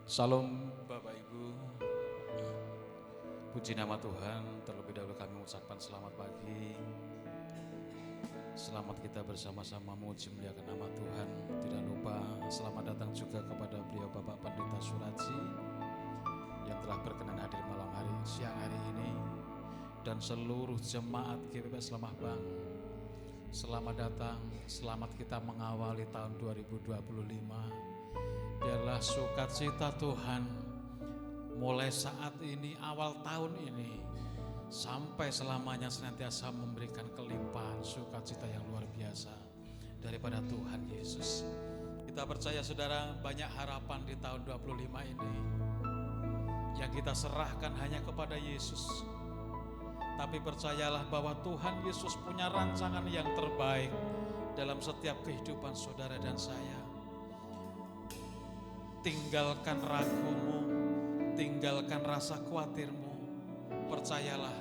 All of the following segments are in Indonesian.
Salam Bapak Ibu, puji nama Tuhan. Terlebih dahulu kami mengucapkan selamat pagi. Selamat kita bersama-sama memuji muliakan nama Tuhan. Tidak lupa selamat datang juga kepada beliau Bapak Pendeta Suraji yang telah berkenan hadir malam hari siang hari ini, dan seluruh jemaat GPPS Lemah Bang. Selamat datang, selamat kita mengawali tahun 2025. Biarlah sukacita Tuhan mulai saat ini, awal tahun ini, sampai selamanya senantiasa memberikan kelimpahan sukacita yang luar biasa daripada Tuhan Yesus. Kita percaya saudara, banyak harapan di tahun 25 ini yang kita serahkan hanya kepada Yesus. Tapi percayalah bahwa Tuhan Yesus punya rancangan yang terbaik dalam setiap kehidupan saudara dan saya. Tinggalkan ragumu, tinggalkan rasa khawatirmu. Percayalah,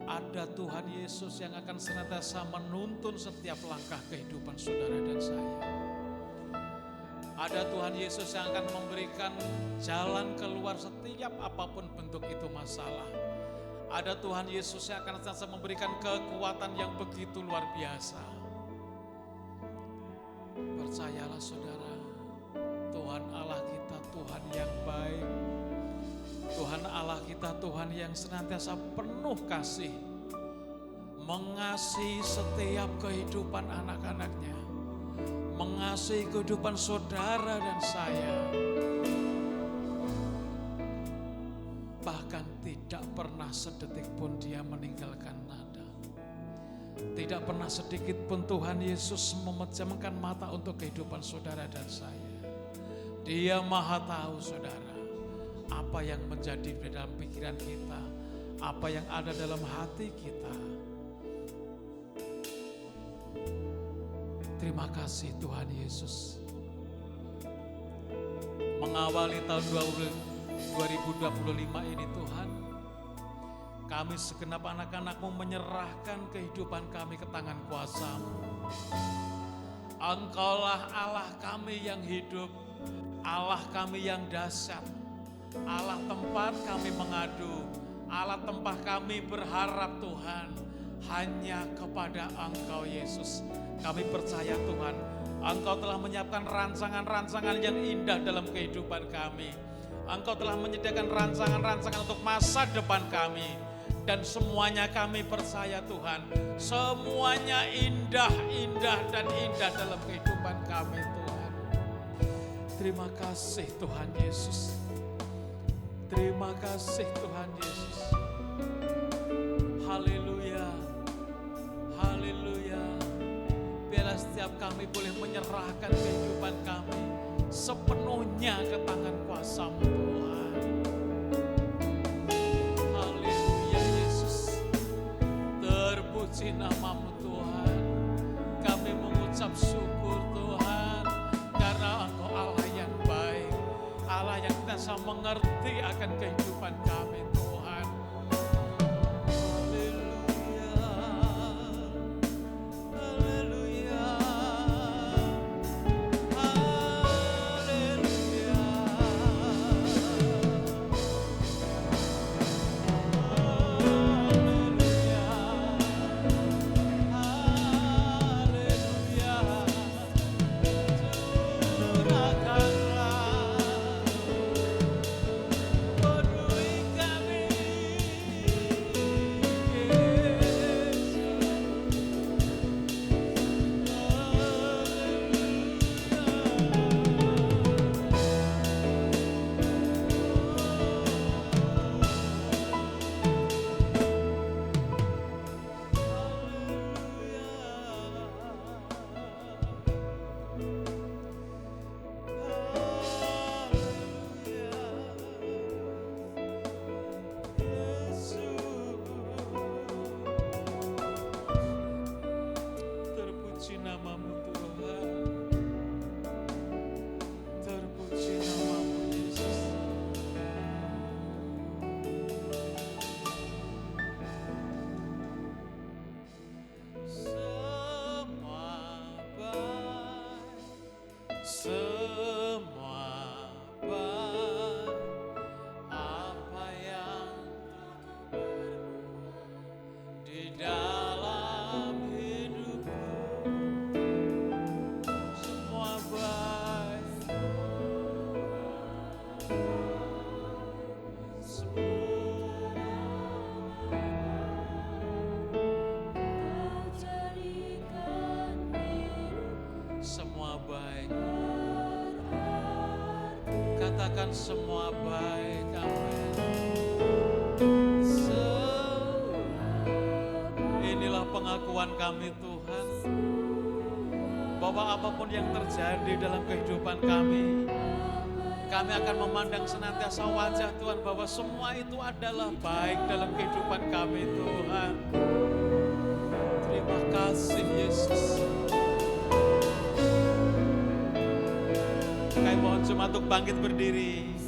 ada Tuhan Yesus yang akan senantiasa menuntun setiap langkah kehidupan saudara dan saya. Ada Tuhan Yesus yang akan memberikan jalan keluar setiap apapun bentuk itu masalah. Ada Tuhan Yesus yang akan senantiasa memberikan kekuatan yang begitu luar biasa. Percayalah saudara, Tuhan Allah kita Tuhan yang baik. Tuhan Allah kita Tuhan yang senantiasa penuh kasih, mengasihi setiap kehidupan anak-anaknya, mengasihi kehidupan saudara dan saya. Bahkan tidak pernah sedetik pun dia meninggalkan nada. Tidak pernah sedikit pun Tuhan Yesus memejamkan mata untuk kehidupan saudara dan saya. Dia maha tahu saudara, apa yang menjadi di dalam pikiran kita, apa yang ada dalam hati kita. Terima kasih Tuhan Yesus. Mengawali tahun 2025 ini Tuhan, kami segenap anak-anak-Mu menyerahkan kehidupan kami ke tangan kuasa-Mu. Engkaulah Allah kami yang hidup, Allah kami yang dahsyat, Allah tempat kami mengadu, Allah tempat kami berharap Tuhan, hanya kepada Engkau Yesus. Kami percaya Tuhan, Engkau telah menyiapkan rancangan-rancangan yang indah dalam kehidupan kami. Engkau telah menyediakan rancangan-rancangan untuk masa depan kami. Dan semuanya kami percaya Tuhan, semuanya indah dan indah dalam kehidupan kami Tuhan. Terima kasih Tuhan Yesus. Terima kasih Tuhan Yesus. Haleluya. Haleluya. Biarlah setiap kami boleh menyerahkan kehidupan kami sepenuhnya ke tangan kuasa-Mu Tuhan. Haleluya Yesus. Terpuji nama-Mu Tuhan. Kami mengucap syukur Tuhan, karena Engkau Allah yang baik, Allah yang senantiasa mengerti akan kehidupan kami Tuhan. Haleluya. Haleluya. Haleluya. Semua baik. Semua baik. Katakan semua baik. Amin. Inilah pengakuan kami Tuhan, bahwa apapun yang terjadi dalam kehidupan kami akan memandang senantiasa wajah Tuhan, bahwa semua itu adalah baik dalam kehidupan kami Tuhan. Terima kasih Yesus. Kami mohon cuma untuk bangkit berdiri.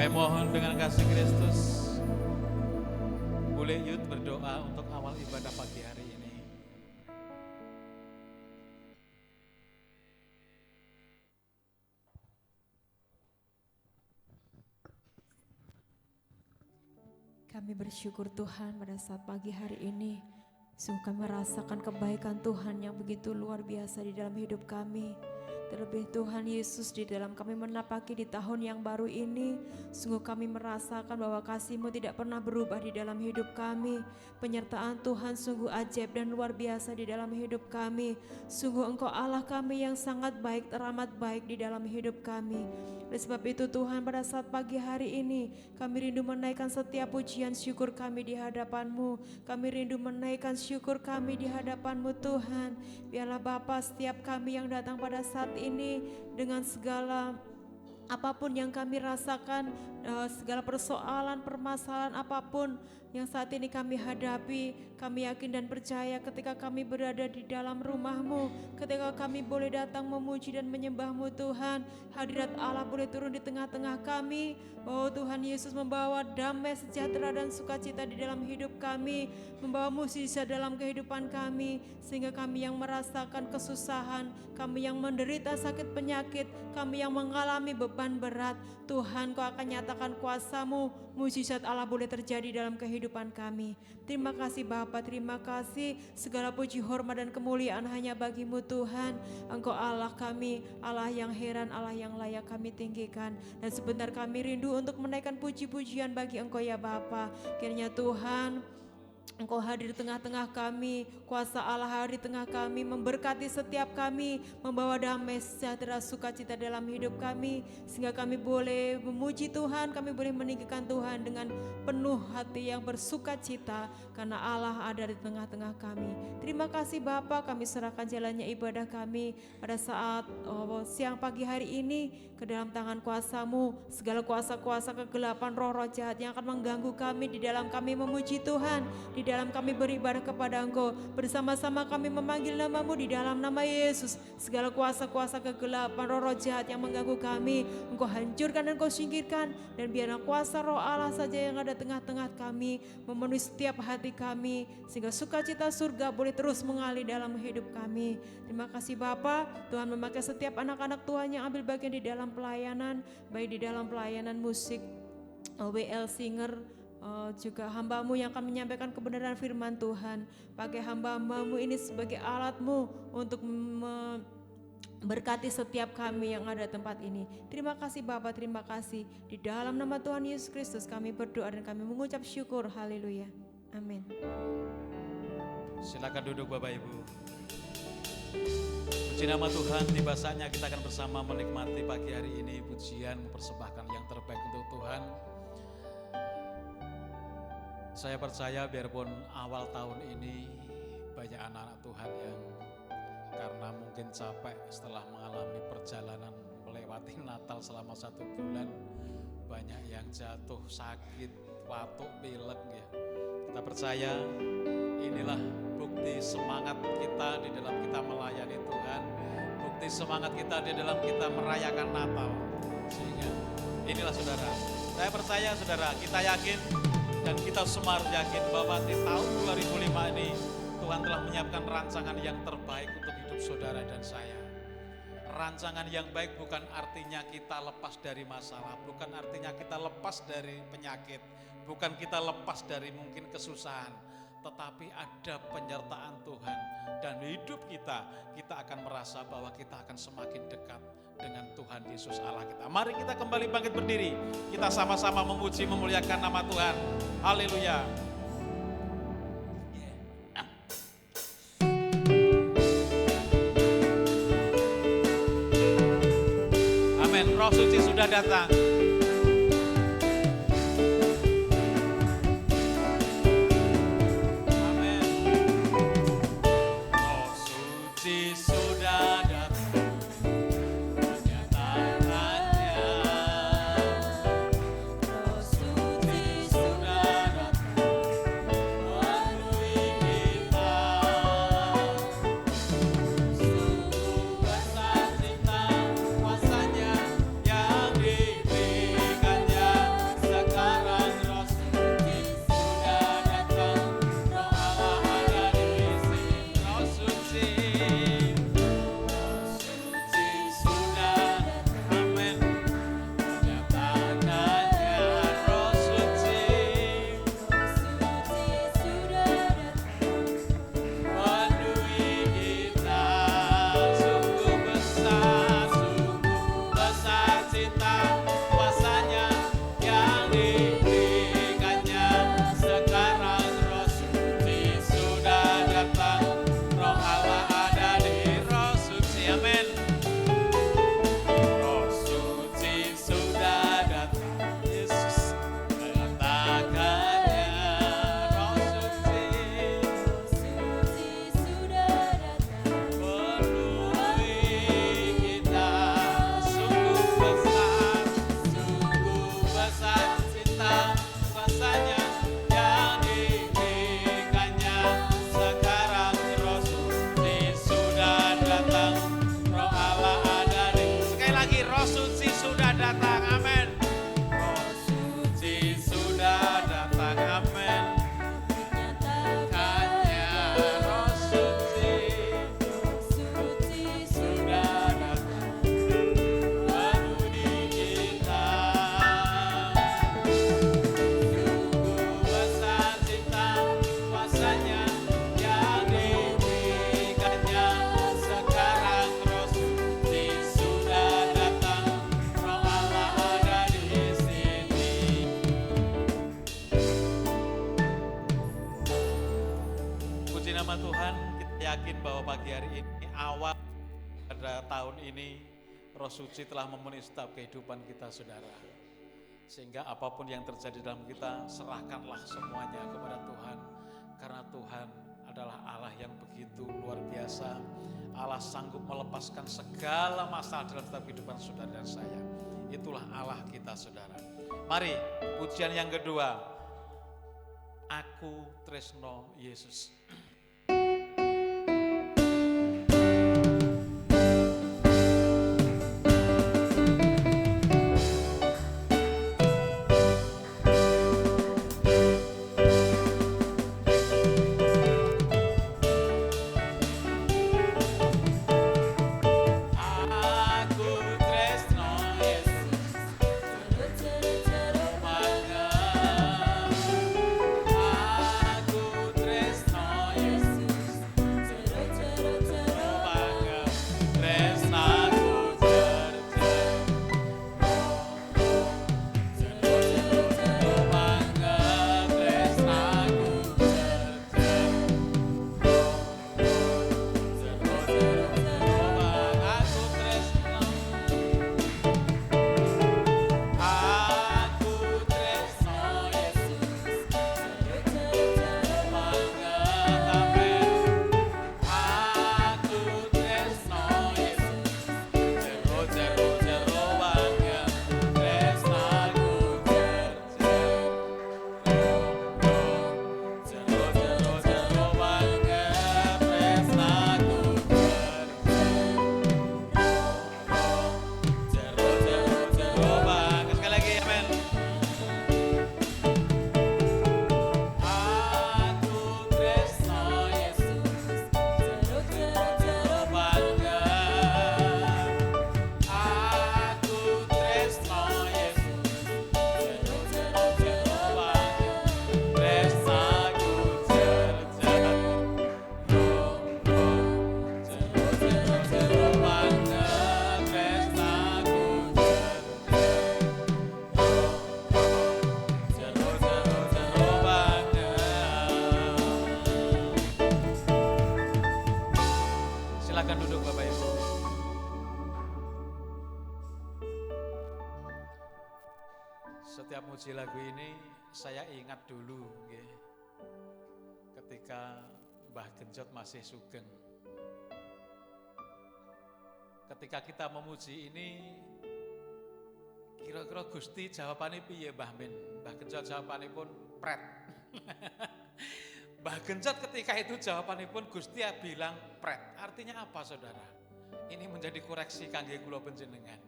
Mohon dengan kasih Kristus, boleh yuk berdoa untuk awal ibadah pagi hari ini. Kami bersyukur Tuhan pada saat pagi hari ini, sungguh kami merasakan kebaikan Tuhan yang begitu luar biasa di dalam hidup kami. Terlebih Tuhan Yesus, di dalam kami menapaki di tahun yang baru ini, sungguh kami merasakan bahwa kasih-Mu tidak pernah berubah di dalam hidup kami. Penyertaan Tuhan sungguh ajaib dan luar biasa di dalam hidup kami. Sungguh Engkau Allah kami yang sangat baik, teramat baik di dalam hidup kami. Oleh sebab itu Tuhan, pada saat pagi hari ini kami rindu menaikkan setiap pujian syukur kami di hadapan-Mu. Kami rindu menaikkan syukur kami di hadapan-Mu Tuhan. Biarlah Bapa, setiap kami yang datang pada saat ini dengan segala apapun yang kami rasakan, segala persoalan, permasalahan apapun yang saat ini kami hadapi, kami yakin dan percaya ketika kami berada di dalam rumah-Mu, ketika kami boleh datang memuji dan menyembah-Mu Tuhan, hadirat Allah boleh turun di tengah-tengah kami. Oh Tuhan Yesus membawa damai, sejahtera dan sukacita di dalam hidup kami, membawa mukjizat dalam kehidupan kami, sehingga kami yang merasakan kesusahan, kami yang menderita sakit penyakit, kami yang mengalami beban berat, Tuhan Kau akan nyatakan kuasa-Mu, mukjizat Allah boleh terjadi dalam kehidupan kehidupan kami. Terima kasih Bapa, terima kasih segala puji, hormat dan kemuliaan hanya bagi-Mu Tuhan. Engkau Allah kami, Allah yang heran, Allah yang layak kami tinggikan. Dan sebentar kami rindu untuk menaikkan puji-pujian bagi Engkau ya Bapa. Kiranya Tuhan, Engkau hadir di tengah-tengah kami, kuasa Allah hadir di tengah kami, memberkati setiap kami, membawa damai sejahtera sukacita dalam hidup kami, sehingga kami boleh memuji Tuhan, kami boleh meninggikan Tuhan dengan penuh hati yang bersukacita, karena Allah ada di tengah-tengah kami. Terima kasih Bapa, kami serahkan jalannya ibadah kami pada saat siang pagi hari ini ke dalam tangan kuasa-Mu, segala kuasa-kuasa kegelapan, roh-roh jahat yang akan mengganggu kami di dalam kami memuji Tuhan, di dalam kami beribadah kepada Engkau. Bersama-sama kami memanggil nama-Mu di dalam nama Yesus. Segala kuasa-kuasa kegelapan, roh-roh jahat yang mengganggu kami, Engkau hancurkan dan Engkau singkirkan. Dan biarlah kuasa roh Allah saja yang ada tengah-tengah kami, memenuhi setiap hati kami, sehingga sukacita surga boleh terus mengalir dalam hidup kami. Terima kasih Bapa, Tuhan memakai setiap anak-anak Tuhan yang ambil bagian di dalam pelayanan, baik di dalam pelayanan musik, WL Singer, juga hamba-Mu yang akan menyampaikan kebenaran firman Tuhan. Pakai hamba-Mu ini sebagai alat-Mu untuk berkati setiap kami yang ada di tempat ini. Terima kasih Bapa, terima kasih. Di dalam nama Tuhan Yesus Kristus kami berdoa dan kami mengucap syukur. Haleluya. Amin. Silakan duduk Bapak Ibu. Puji nama Tuhan, tiba saatnya kita akan bersama menikmati pagi hari ini pujian, mempersembahkan yang terbaik untuk Tuhan. Saya percaya biarpun awal tahun ini banyak anak-anak Tuhan yang karena mungkin capek setelah mengalami perjalanan melewati Natal selama 1 bulan, banyak yang jatuh sakit, batuk, pilek ya. Kita percaya inilah bukti semangat kita di dalam kita melayani Tuhan, bukti semangat kita di dalam kita merayakan Natal. Sehingga inilah saudara, saya percaya saudara, kita yakin dan kita semua harus yakin bahwa di tahun 2005 ini Tuhan telah menyiapkan rancangan yang terbaik untuk hidup saudara dan saya. Rancangan yang baik bukan artinya kita lepas dari masalah, bukan artinya kita lepas dari penyakit, bukan kita lepas dari mungkin kesusahan, tetapi ada penyertaan Tuhan dan hidup kita akan merasa bahwa kita akan semakin dekat dengan Tuhan Yesus Allah kita. Mari kita kembali bangkit berdiri, kita sama-sama memuji memuliakan nama Tuhan. Haleluya. Amin. Roh Suci sudah datang. Saya yakin bahwa pagi hari ini awal pada tahun ini Roh Suci telah memenuhi setiap kehidupan kita saudara. Sehingga apapun yang terjadi dalam kita, serahkanlah semuanya kepada Tuhan. Karena Tuhan adalah Allah yang begitu luar biasa. Allah sanggup melepaskan segala masalah dalam setiap kehidupan saudara dan saya. Itulah Allah kita saudara. Mari pujian yang kedua. Aku tresno Yesus. Silakan duduk Bapak Ibu. Setiap muji lagu ini saya ingat dulu ketika Mbah Genjot masih sugeng. Ketika kita memuji ini, kira-kira Gusti jawabannya piye Mbah Min? Mbah Genjot jawabannya pun pret. Mbah Genjot ketika itu jawabannya pun Gusti bilang pret. Artinya apa saudara? Ini menjadi koreksi kangge kula panjenengan.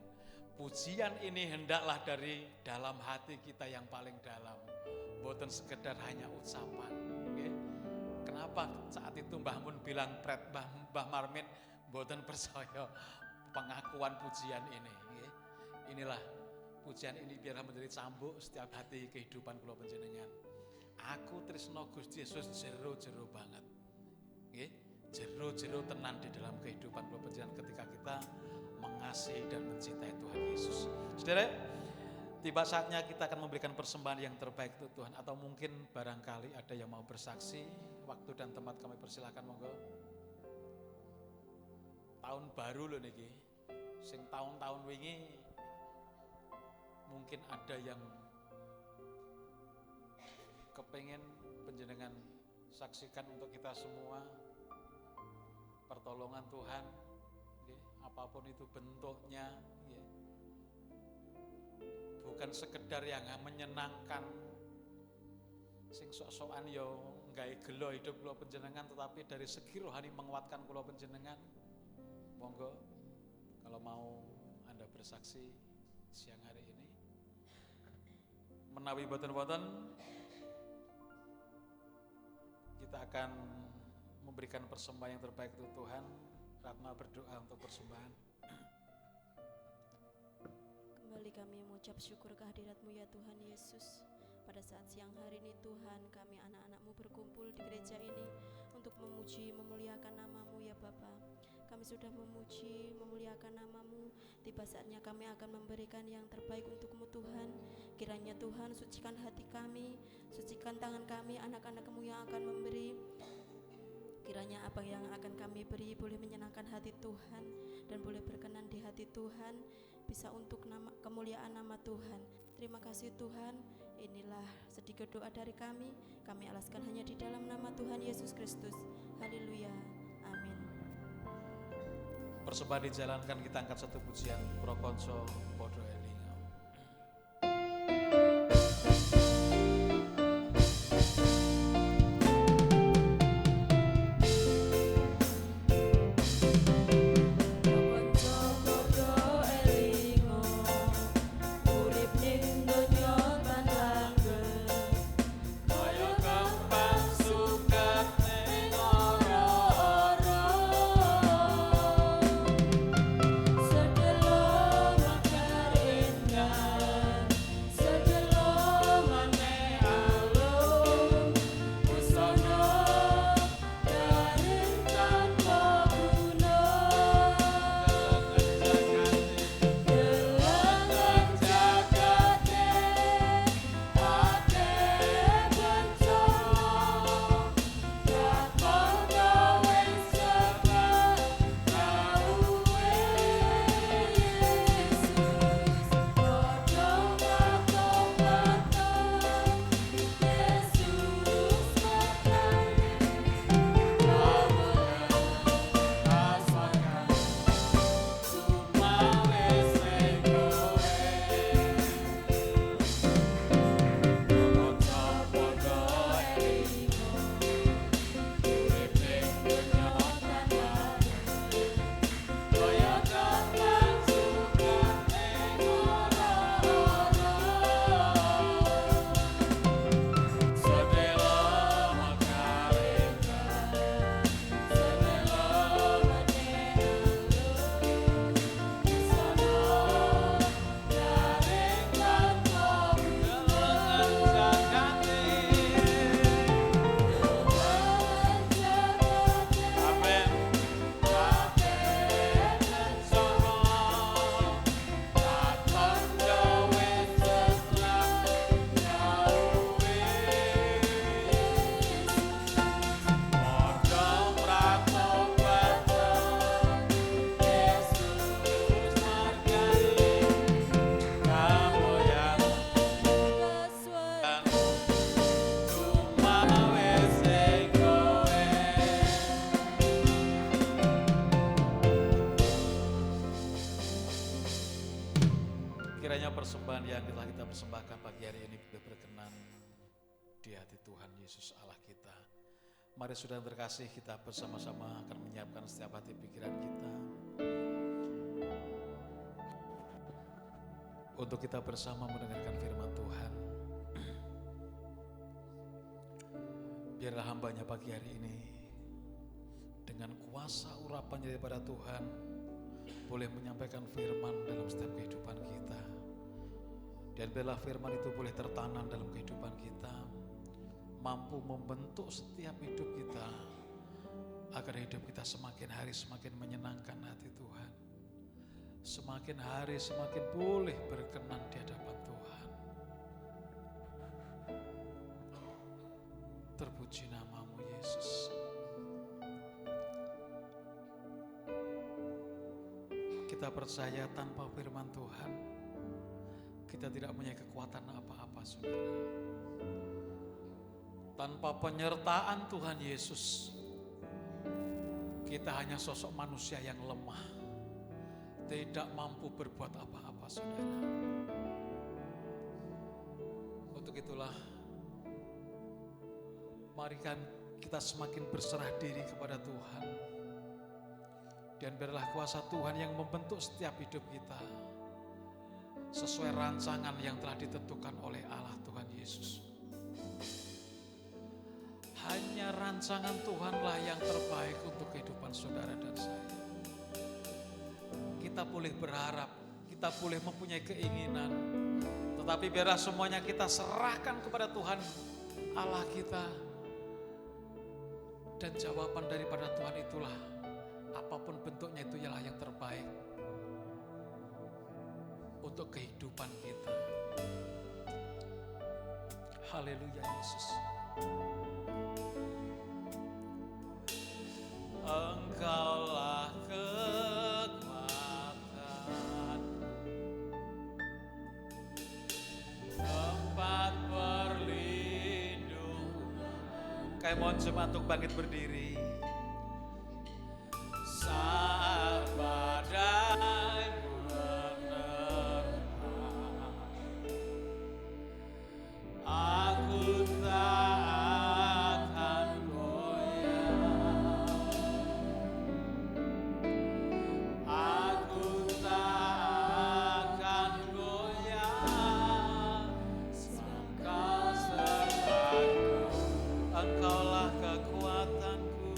Pujian ini hendaklah dari dalam hati kita yang paling dalam. Boten sekedar hanya ucapan. Kenapa saat itu Mbah Mun bilang pret, Mbah Marmin boten percaya pengakuan pujian ini. Inilah pujian ini biarlah menjadi cambuk setiap hati kehidupan kula panjenengan. Aku tresno Gusti Yesus jero-jero banget. Nggih, jero-jero tenan di dalam kehidupan kula panjenengan ketika kita mengasihi dan mencintai Tuhan Yesus. Saudara, tiba saatnya kita akan memberikan persembahan yang terbaik untuk Tuhan, atau mungkin barangkali ada yang mau bersaksi. Waktu dan tempat kami persilakan, monggo. Tahun baru loh niki. Sing tahun-tahun wingi mungkin ada yang kepengen panjenengan saksikan untuk kita semua pertolongan Tuhan, apapun itu bentuknya, bukan sekedar yang menyenangkan, sing sok-sokan yo nggawe gelo hidup kula panjenengan, tetapi dari segi rohani menguatkan kula panjenengan. Monggo kalau mau Anda bersaksi siang hari ini. Menawi boten-boten kita akan memberikan persembahan yang terbaik untuk Tuhan. Ratna berdoa untuk persembahan. Kembali kami mengucap syukur kehadirat-Mu ya Tuhan Yesus. Pada saat siang hari ini Tuhan, kami anak-anak-Mu berkumpul di gereja ini untuk memuji, memuliakan nama-Mu ya Bapa. Kami sudah memuji, memuliakan nama-Mu. Tiba saatnya kami akan memberikan yang terbaik untuk-Mu Tuhan. Kiranya Tuhan sucikan hati kami, sucikan tangan kami, anak-anak-Mu yang akan memberi. Kiranya apa yang akan kami beri boleh menyenangkan hati Tuhan dan boleh berkenan di hati Tuhan, bisa untuk kemuliaan nama Tuhan. Terima kasih Tuhan. Inilah sedikit doa dari kami alaskan hanya di dalam nama Tuhan Yesus Kristus. Haleluya, amin. Persembahan dijalankan, kita angkat satu pujian Prokonso Podo Elinga. Kiranya persembahan yang telah kita persembahkan pagi hari ini boleh berkenan di hati Tuhan Yesus Allah kita. Mari saudara terkasih, kita bersama-sama akan menyiapkan setiap hati pikiran kita untuk kita bersama mendengarkan firman Tuhan. Biarlah hambanya pagi hari ini dengan kuasa urapan daripada Tuhan boleh menyampaikan firman dalam setiap kehidupan kita. Dan biarlah firman itu boleh tertanam dalam kehidupan kita, mampu membentuk setiap hidup kita, agar hidup kita semakin hari semakin menyenangkan hati Tuhan. Semakin hari semakin boleh berkenan di hadapan Tuhan. Terpuji namamu Yesus. Kita percaya tanpa firman Tuhan, kita tidak punya kekuatan apa-apa, saudara. Tanpa penyertaan Tuhan Yesus, kita hanya sosok manusia yang lemah, tidak mampu berbuat apa-apa, saudara. Untuk itulah, mari kan kita semakin berserah diri kepada Tuhan. Dan biarlah kuasa Tuhan yang membentuk setiap hidup kita sesuai rancangan yang telah ditentukan oleh Allah Tuhan Yesus. Hanya rancangan Tuhanlah yang terbaik untuk kehidupan saudara dan saya. Kita boleh berharap, kita boleh mempunyai keinginan, tetapi biarlah semuanya kita serahkan kepada Tuhan Allah kita. Dan jawaban daripada Tuhan itulah, apapun bentuknya itu ialah yang terbaik untuk kehidupan kita. Haleluya Yesus. Engkaulah kekuatan, tempat berlindung. Kami mohon jemaat untuk bangkit berdiri. Saat badai menerpa, aku tak akan goyah. Aku tak akan goyah, Engkau sertaku. Engkaulah kekuatanku,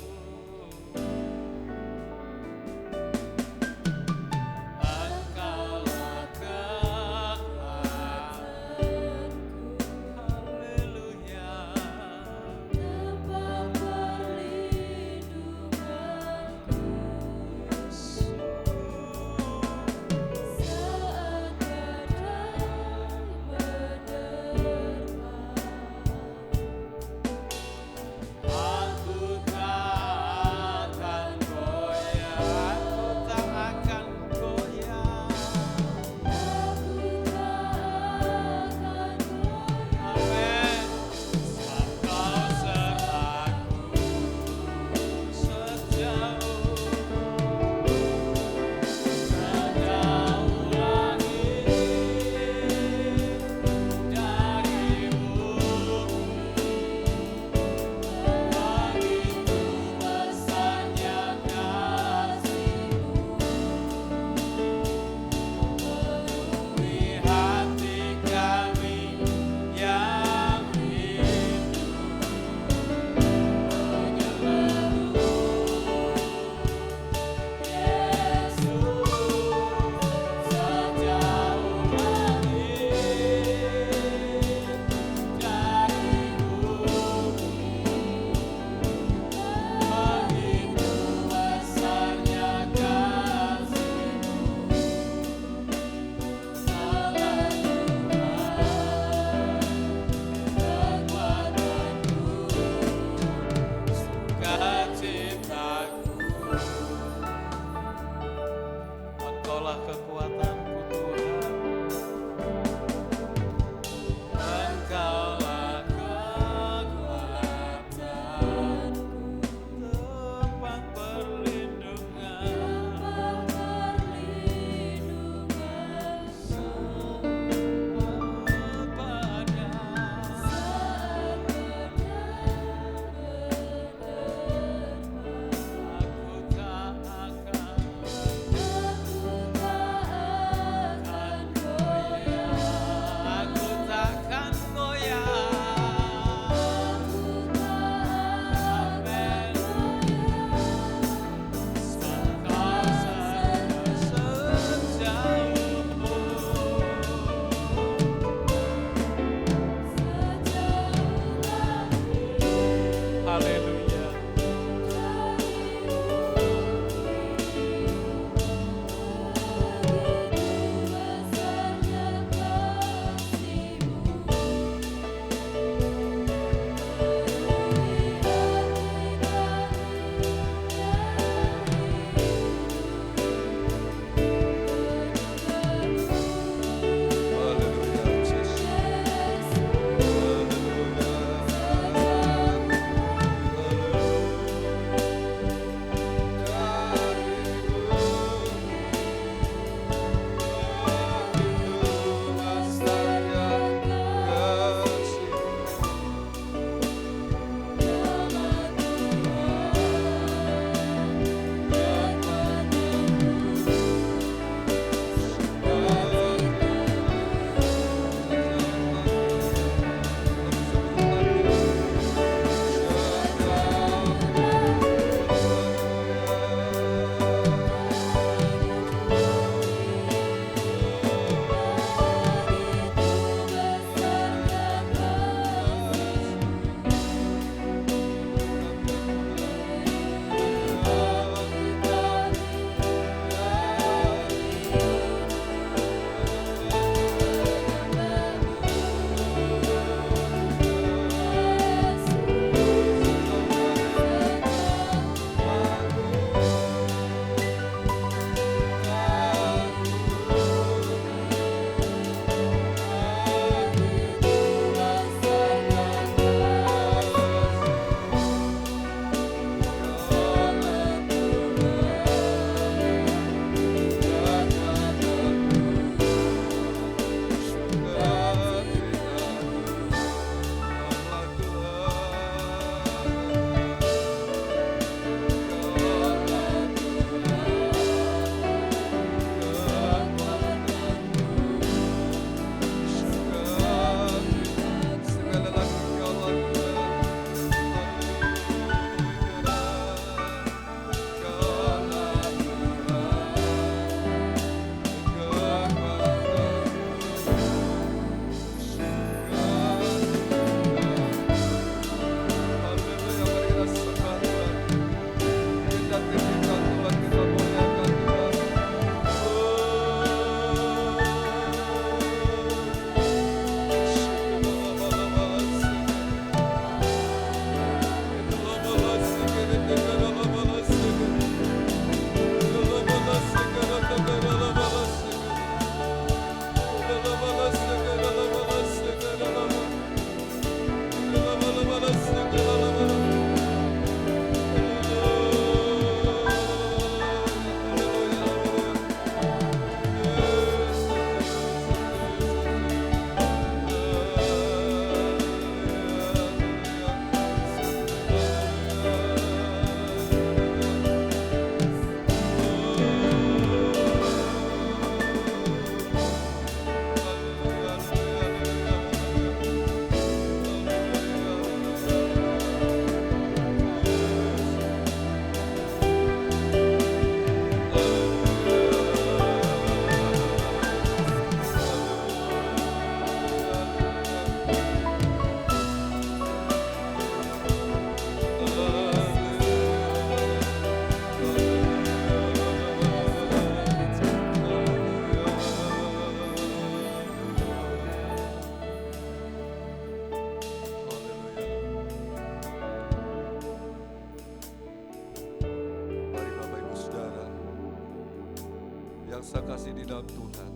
rasa kasih di dalam Tuhan.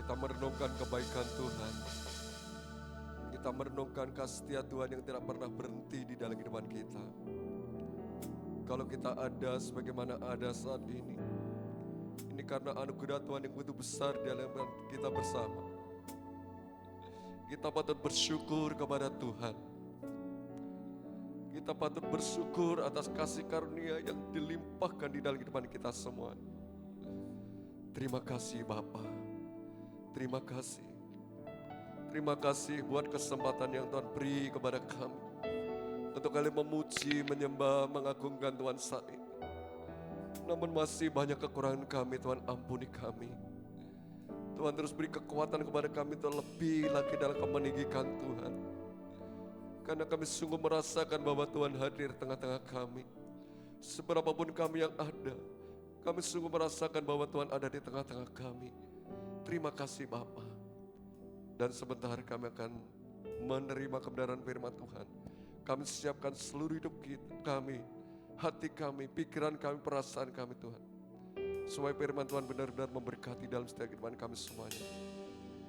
Kita merenungkan kebaikan Tuhan. Kita merenungkan kasih setia Tuhan yang tidak pernah berhenti di dalam kehidupan kita. Kalau kita ada sebagaimana ada saat ini karena anugerah Tuhan yang begitu besar di dalam kita bersama. Kita patut bersyukur kepada Tuhan. Kita patut bersyukur atas kasih karunia yang dilimpahkan di dalam kehidupan kita semua. Terima kasih Bapa. Terima kasih. Terima kasih buat kesempatan yang Tuhan beri kepada kami untuk kali memuji, menyembah, mengagungkan Tuhan saat ini. Namun masih banyak kekurangan kami, Tuhan ampuni kami. Tuhan terus beri kekuatan kepada kami untuk lebih lagi dalam meninggikan Tuhan. Karena kami sungguh merasakan bahwa Tuhan hadir tengah-tengah kami. Seberapapun kami yang ada, kami sungguh merasakan bahwa Tuhan ada di tengah-tengah kami. Terima kasih Bapa. Dan sebentar kami akan menerima kebenaran firman Tuhan. Kami siapkan seluruh hidup kami, hati kami, pikiran kami, perasaan kami Tuhan. Supaya firman Tuhan benar-benar memberkati dalam setiap kehidupan kami semuanya.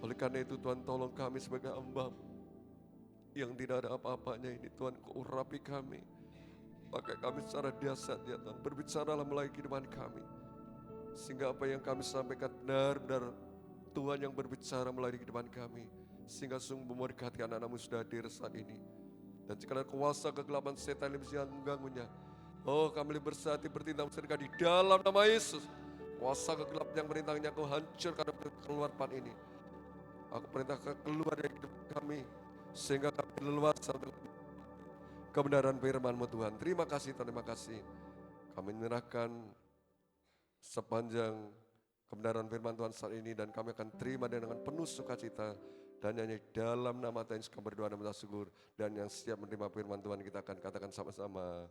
Oleh karena itu Tuhan tolong kami sebagai hamba yang tidak ada apa-apanya ini Tuhan, urapi kami. Pakai kami secara dahsyat ya Tuhan. Berbicaralah melalui kehidupan kami. Sehingga apa yang kami sampaikan benar-benar Tuhan yang berbicara melalui kehidupan kami. Sehingga sungguh memberkati anak-anakmu sudah hadir saat ini. Dan jika kuasa kegelapan setan yang bisa mengganggunya, oh kami bersatu bertindak bersama di dalam nama Yesus. Kuasa kegelapan yang merintangnya kau hancurkan keluar pan ini. Aku perintahkan keluar dari hidup kami. Sehingga kami leluasa kebenaran firman-Mu Tuhan. Terima kasih Tuhan, terima kasih. Kami menyerahkan sepanjang kebenaran firman Tuhan saat ini. Dan kami akan terima dengan penuh sukacita. Dan hanya dalam nama Tuhan Yesus kami berdoa dan bersyukur. Dan yang siap menerima firman Tuhan kita akan katakan sama-sama.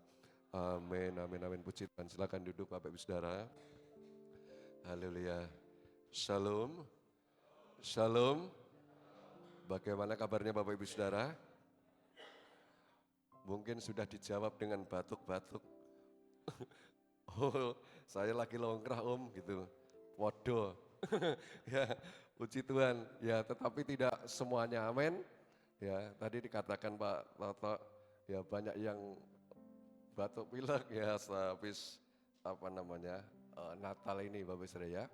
Amin, amin, amin. Puji Tuhan. Silakan duduk Bapak Ibu Saudara. Haleluya. Shalom. Shalom. Bagaimana kabarnya Bapak Ibu Saudara? Mungkin sudah dijawab dengan batuk-batuk. Oh, saya lagi longkrah Om gitu. Waduh. Ya, puji Tuhan. Ya, tetapi tidak semuanya. Amin. Ya, tadi dikatakan Pak Toto, ya banyak yang batuk pilek ya habis Natal ini Bapak Saudara ya.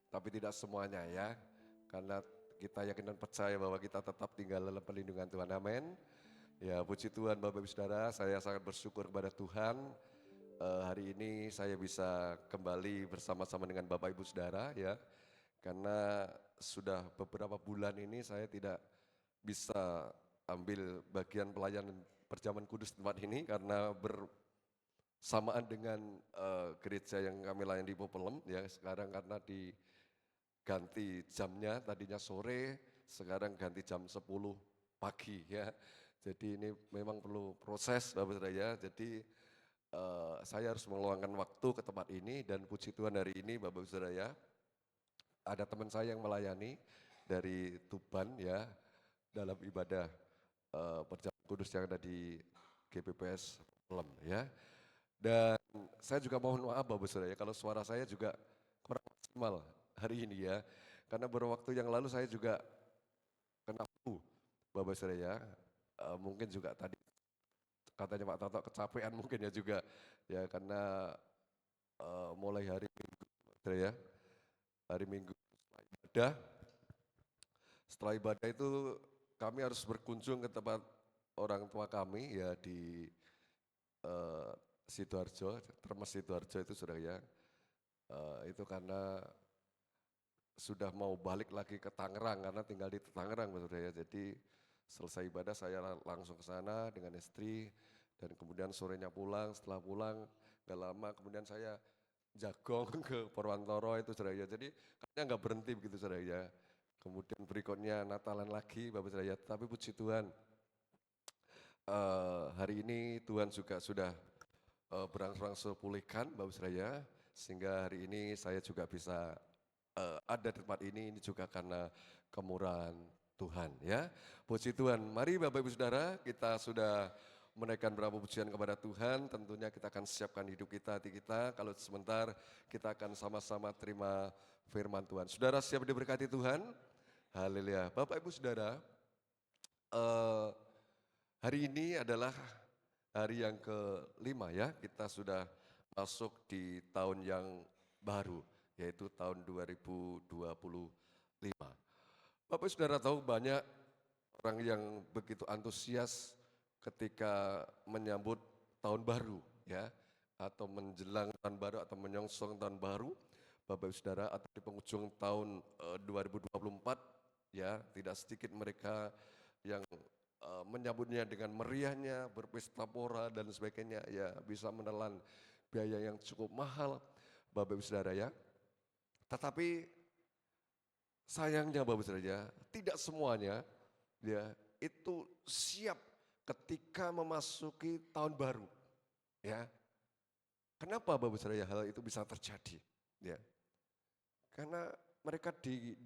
Tapi tidak semuanya ya. Karena kita yakin dan percaya bahwa kita tetap tinggal dalam perlindungan Tuhan. Amin. Ya, puji Tuhan Bapak Ibu Saudara, saya sangat bersyukur kepada Tuhan. Hari ini saya bisa kembali bersama-sama dengan Bapak Ibu Saudara ya. Karena sudah beberapa bulan ini saya tidak bisa ambil bagian pelayanan perjamuan kudus tempat ini karena bersamaan dengan gereja yang kami layani di Popelem ya. Sekarang karena diganti jamnya, tadinya sore, sekarang ganti jam 10 pagi ya. Jadi ini memang perlu proses Bapak Saudara ya. Jadi saya harus meluangkan waktu ke tempat ini dan puji Tuhan hari ini Bapak Saudara ya. Ada teman saya yang melayani dari Tuban ya dalam ibadah perjamuan kudus yang ada di GPPS Popelem ya. Dan saya juga mohon maaf Bapak Saudara ya kalau suara saya juga kurang maksimal hari ini ya. Karena beberapa waktu yang lalu saya juga kena flu Bapak Saudara ya. Mungkin juga tadi katanya Pak Toto kecapean mungkin ya juga ya karena mulai hari Minggu ya, hari Minggu setelah ibadah itu kami harus berkunjung ke tempat orang tua kami ya di Sidoarjo, Termes Sidoarjo itu Saudara ya. Itu karena sudah mau balik lagi ke Tangerang karena tinggal di Tangerang Saudara ya. Jadi selesai ibadah saya langsung ke sana dengan istri dan kemudian sorenya pulang, setelah pulang gak lama kemudian saya jagong ke Purwantoro itu Saudara ya. Jadi kayaknya gak berhenti begitu Saudara ya. Kemudian berikutnya Natalan lagi Bapak Saudara ya. Tapi puji Tuhan hari ini Tuhan juga sudah berangsur-angsur pulihkan Bapak Saudara ya. Sehingga hari ini saya juga bisa ada di tempat ini juga karena kemurahan Tuhan ya. Puji Tuhan. Mari Bapak Ibu Saudara, kita sudah menaikkan beberapa pujian kepada Tuhan, tentunya kita akan siapkan hidup kita, hati kita. Kalau sebentar kita akan sama-sama terima firman Tuhan. Saudara siap diberkati Tuhan? Haleluya. Bapak Ibu Saudara, hari ini adalah hari yang kelima ya, kita sudah masuk di tahun yang baru, yaitu tahun 2025. Bapak Ibu Saudara tahu banyak orang yang begitu antusias ketika menyambut tahun baru ya, atau menjelang tahun baru atau menyongsong tahun baru, Bapak Ibu Saudara, atau di penghujung tahun 2024 ya, tidak sedikit mereka yang menyambutnya dengan meriahnya, berpesta pora dan sebagainya ya, bisa menelan biaya yang cukup mahal Bapak Ibu Saudara ya. Tetapi sayangnya Bapak Ibu Saudara ya, tidak semuanya ya itu siap ketika memasuki tahun baru ya. Kenapa Bapak Ibu Saudara ya hal itu bisa terjadi ya? Karena mereka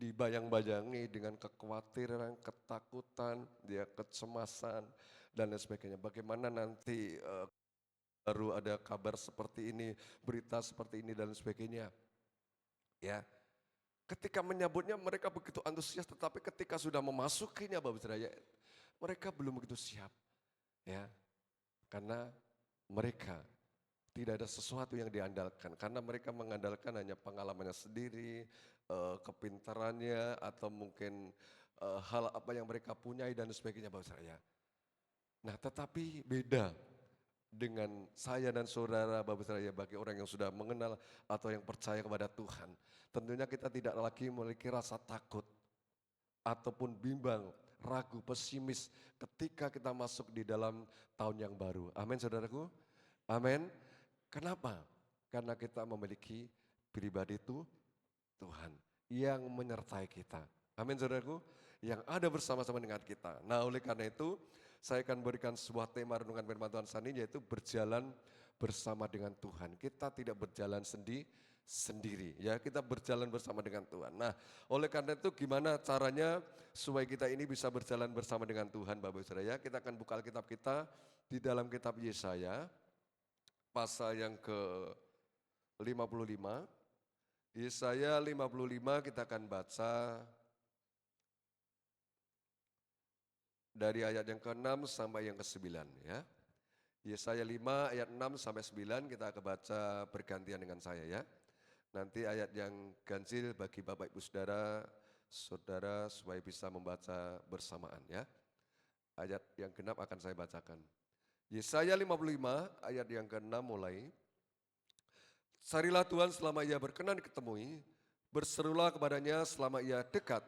dibayang-bayangi dengan kekhawatiran, ketakutan, ya, kecemasan dan lain sebagainya. Bagaimana nanti baru ada kabar seperti ini, berita seperti ini dan lain sebagainya. Ya, ketika menyambutnya mereka begitu antusias, tetapi ketika sudah memasukinya Bapak Saudara, mereka belum begitu siap. Ya, karena mereka tidak ada sesuatu yang diandalkan, karena mereka mengandalkan hanya pengalamannya sendiri, kepintarannya, atau mungkin hal apa yang mereka punyai dan sebagainya Bapak Saudara. Nah tetapi beda dengan saya dan saudara Bapak Saudara, bagi orang yang sudah mengenal atau yang percaya kepada Tuhan. Tentunya kita tidak lagi memiliki rasa takut ataupun bimbang, ragu, pesimis ketika kita masuk di dalam tahun yang baru. Amin saudaraku, amin. Kenapa? Karena kita memiliki pribadi itu Tuhan yang menyertai kita. Amin saudaraku, yang ada bersama-sama dengan kita. Nah oleh karena itu saya akan berikan sebuah tema renungan firman Tuhan saat ini, yaitu berjalan bersama dengan Tuhan. Kita tidak berjalan sendiri ya, kita berjalan bersama dengan Tuhan. Nah oleh karena itu gimana caranya supaya kita ini bisa berjalan bersama dengan Tuhan Bapak Ibu Saudara ya? Kita akan buka Alkitab kita di dalam kitab Yesaya pasal yang ke-55. Yesaya 55 kita akan baca dari ayat yang ke-6 sampai yang ke-9 ya. Yesaya 5 ayat 6 sampai 9 kita akan baca bergantian dengan saya ya. Nanti ayat yang ganjil bagi Bapak Ibu Saudara supaya bisa membaca bersamaan ya. Ayat yang genap akan saya bacakan. Yesaya 55 ayat yang ke-6 mulai. Carilah Tuhan selama ia berkenan diketemui, berserulah kepadanya selama ia dekat.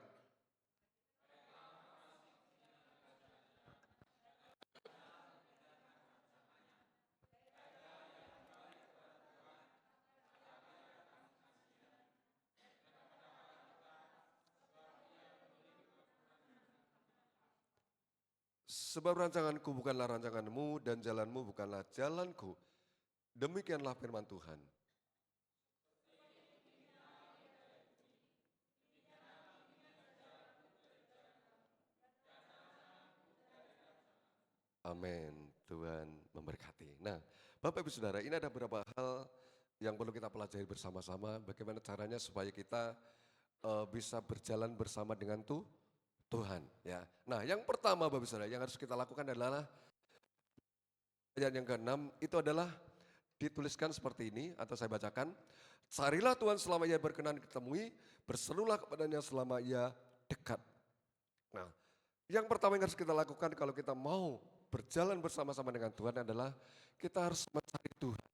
Sebab rancanganku bukanlah rancanganmu dan jalanmu bukanlah jalanku. Demikianlah firman Tuhan. Amin, Tuhan memberkati. Nah, Bapak Ibu Saudara, ini ada beberapa hal yang perlu kita pelajari bersama-sama. Bagaimana caranya supaya kita bisa berjalan bersama dengan Tuhan. Ya. Nah, yang pertama Bapak Ibu Saudara, yang harus kita lakukan adalah ayat yang ke-6 itu adalah dituliskan seperti ini, atau saya bacakan. Carilah Tuhan selama ia berkenan ditemui, berserulah kepadanya selama ia dekat. Nah, yang pertama yang harus kita lakukan kalau kita mau berjalan bersama-sama dengan Tuhan adalah kita harus mencari Tuhan.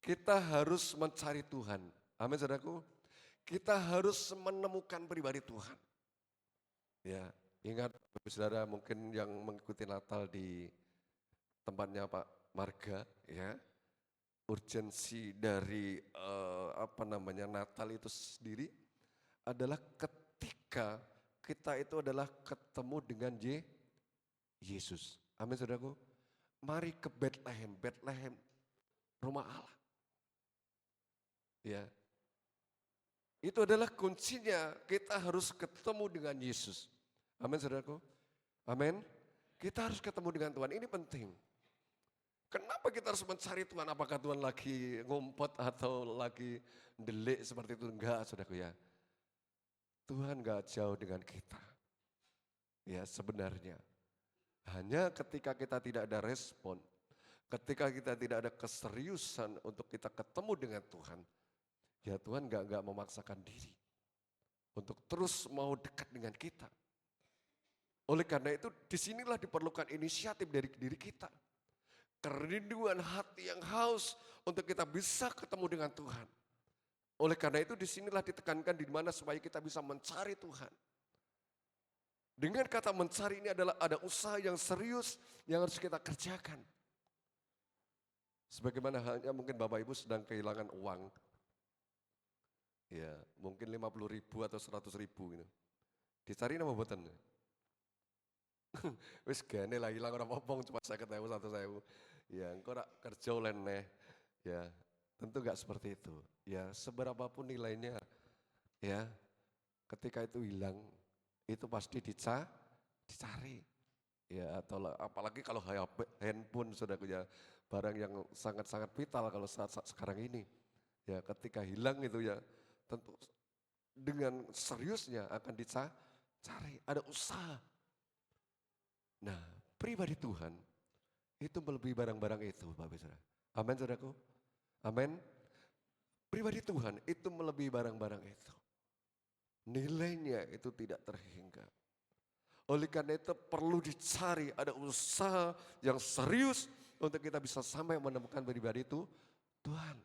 Kita harus mencari Tuhan. Amin saudaraku. Kita harus menemukan pribadi Tuhan. Ya, ingat saudara mungkin yang mengikuti Natal di tempatnya Pak Marga ya. Urgensi dari Natal itu sendiri adalah ketika kita itu adalah ketemu dengan Yesus. Amin saudaraku. Mari ke Bethlehem, Bethlehem rumah Allah. Ya. Itu adalah kuncinya, kita harus ketemu dengan Yesus. Amin saudaraku. Amin. Kita harus ketemu dengan Tuhan, ini penting. Kenapa kita harus mencari Tuhan? Apakah Tuhan lagi ngumpet atau lagi delik seperti itu? Enggak, saudaraku ya. Tuhan enggak jauh dengan kita. Ya sebenarnya. Hanya ketika kita tidak ada respon, ketika kita tidak ada keseriusan untuk kita ketemu dengan Tuhan, ya Tuhan enggak memaksakan diri untuk terus mau dekat dengan kita. Oleh karena itu disinilah diperlukan inisiatif dari diri kita. Kerinduan hati yang haus untuk kita bisa ketemu dengan Tuhan. Oleh karena itu disinilah ditekankan di mana supaya kita bisa mencari Tuhan. Dengan kata mencari ini adalah ada usaha yang serius yang harus kita kerjakan. Sebagaimana halnya mungkin Bapak Ibu sedang kehilangan uang. Ya mungkin 50.000 atau 100.000 gitu. Dicari nama boten. Wis gane lah hilang ora apa-apa cuma 50.000 100.000. Ya engkau kerja oleh neh, ya tentu enggak seperti itu. Ya seberapapun nilainya, ya ketika itu hilang, itu pasti dicari. Ya atau apalagi kalau handphone sudah punya barang yang sangat-sangat vital kalau saat sekarang ini. Ya ketika hilang itu ya tentu dengan seriusnya akan dicari, ada usaha. Nah pribadi Tuhan itu melebihi barang-barang itu, Bapak Saudara. Amin, saudaraku. Amin. Pribadi Tuhan itu melebihi barang-barang itu. Nilainya itu tidak terhingga. Oleh karena itu perlu dicari, ada usaha yang serius untuk kita bisa sampai menemukan pribadi itu Tuhan.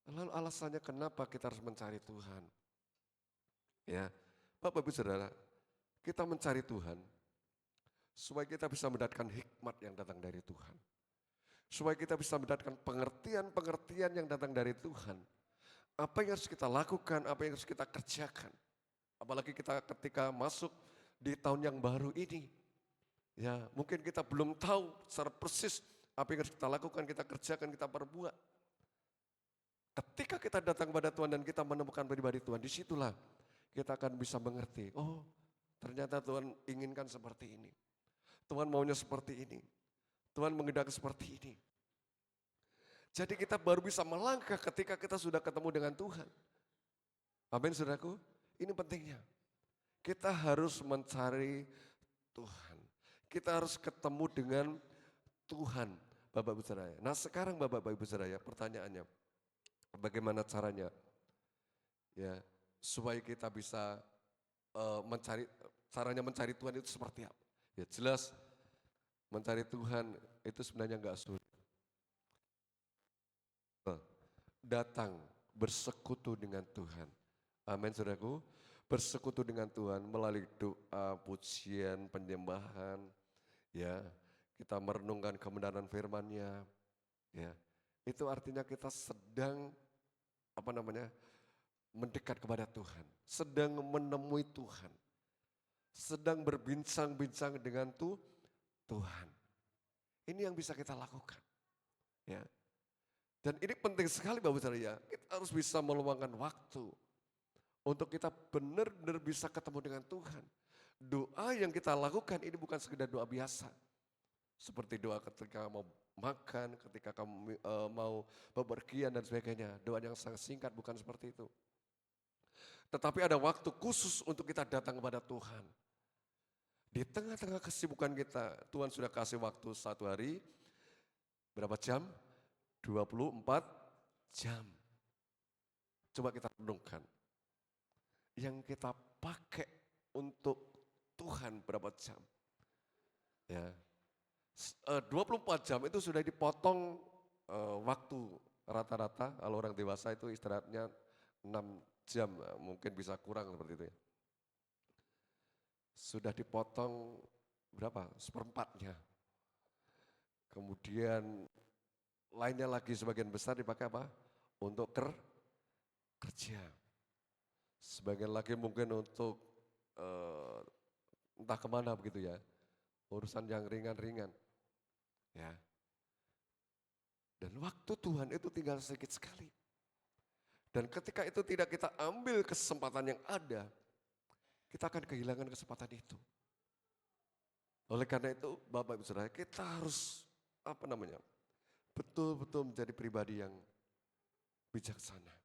Lalu alasannya kenapa kita harus mencari Tuhan? Ya, Bapak Ibu Saudara, kita mencari Tuhan supaya kita bisa mendapatkan hikmat yang datang dari Tuhan. Supaya kita bisa mendapatkan pengertian-pengertian yang datang dari Tuhan. Apa yang harus kita lakukan, apa yang harus kita kerjakan. Apalagi kita ketika masuk di tahun yang baru ini. Ya, mungkin kita belum tahu secara persis apa yang harus kita lakukan, kita kerjakan, kita perbuat. Ketika kita datang pada Tuhan dan kita menemukan pribadi Tuhan, disitulah kita akan bisa mengerti. Oh, ternyata Tuhan inginkan seperti ini. Tuhan maunya seperti ini. Tuhan menghendaki seperti ini. Jadi kita baru bisa melangkah ketika kita sudah ketemu dengan Tuhan. Amin, saudaraku. Ini pentingnya. Kita harus mencari Tuhan. Kita harus ketemu dengan Tuhan, Bapak Ibu Saudara. Nah sekarang Bapak Ibu Saudara, pertanyaannya, bagaimana caranya? Ya, supaya kita bisa caranya mencari Tuhan itu seperti apa? Ya jelas mencari Tuhan itu sebenarnya enggak sulit. Datang bersekutu dengan Tuhan. Amin saudaraku. Bersekutu dengan Tuhan melalui doa, pujian, penyembahan. Ya, kita merenungkan kebenaran firman-Nya. Ya, itu artinya kita sedang mendekat kepada Tuhan, sedang menemui Tuhan. Sedang berbincang-bincang dengan Tuhan. Ini yang bisa kita lakukan. Ya. Dan ini penting sekali Bapak Saudara ya. Kita harus bisa meluangkan waktu untuk kita benar-benar bisa ketemu dengan Tuhan. Doa yang kita lakukan ini bukan sekedar doa biasa. Seperti doa ketika mau makan, ketika kamu mau bepergian dan sebagainya. Doa yang sangat singkat bukan seperti itu. Tetapi ada waktu khusus untuk kita datang kepada Tuhan. Di tengah-tengah kesibukan kita, Tuhan sudah kasih waktu 1 hari, berapa jam? 24 jam. Coba kita renungkan. Yang kita pakai untuk Tuhan berapa jam? Ya, 24 jam itu sudah dipotong waktu rata-rata, kalau orang dewasa itu istirahatnya 6 jam, mungkin bisa kurang seperti itu ya. Sudah dipotong berapa? 1/4-nya. Kemudian lainnya lagi sebagian besar dipakai apa? Untuk kerja. Sebagian lagi mungkin untuk entah kemana begitu ya. Urusan yang ringan-ringan. Ya. Dan waktu Tuhan itu tinggal sedikit sekali. Dan ketika itu tidak kita ambil kesempatan yang ada, kita akan kehilangan kesempatan itu. Oleh karena itu Bapak Ibu Saudara, kita harus apa namanya, betul-betul menjadi pribadi yang bijaksana.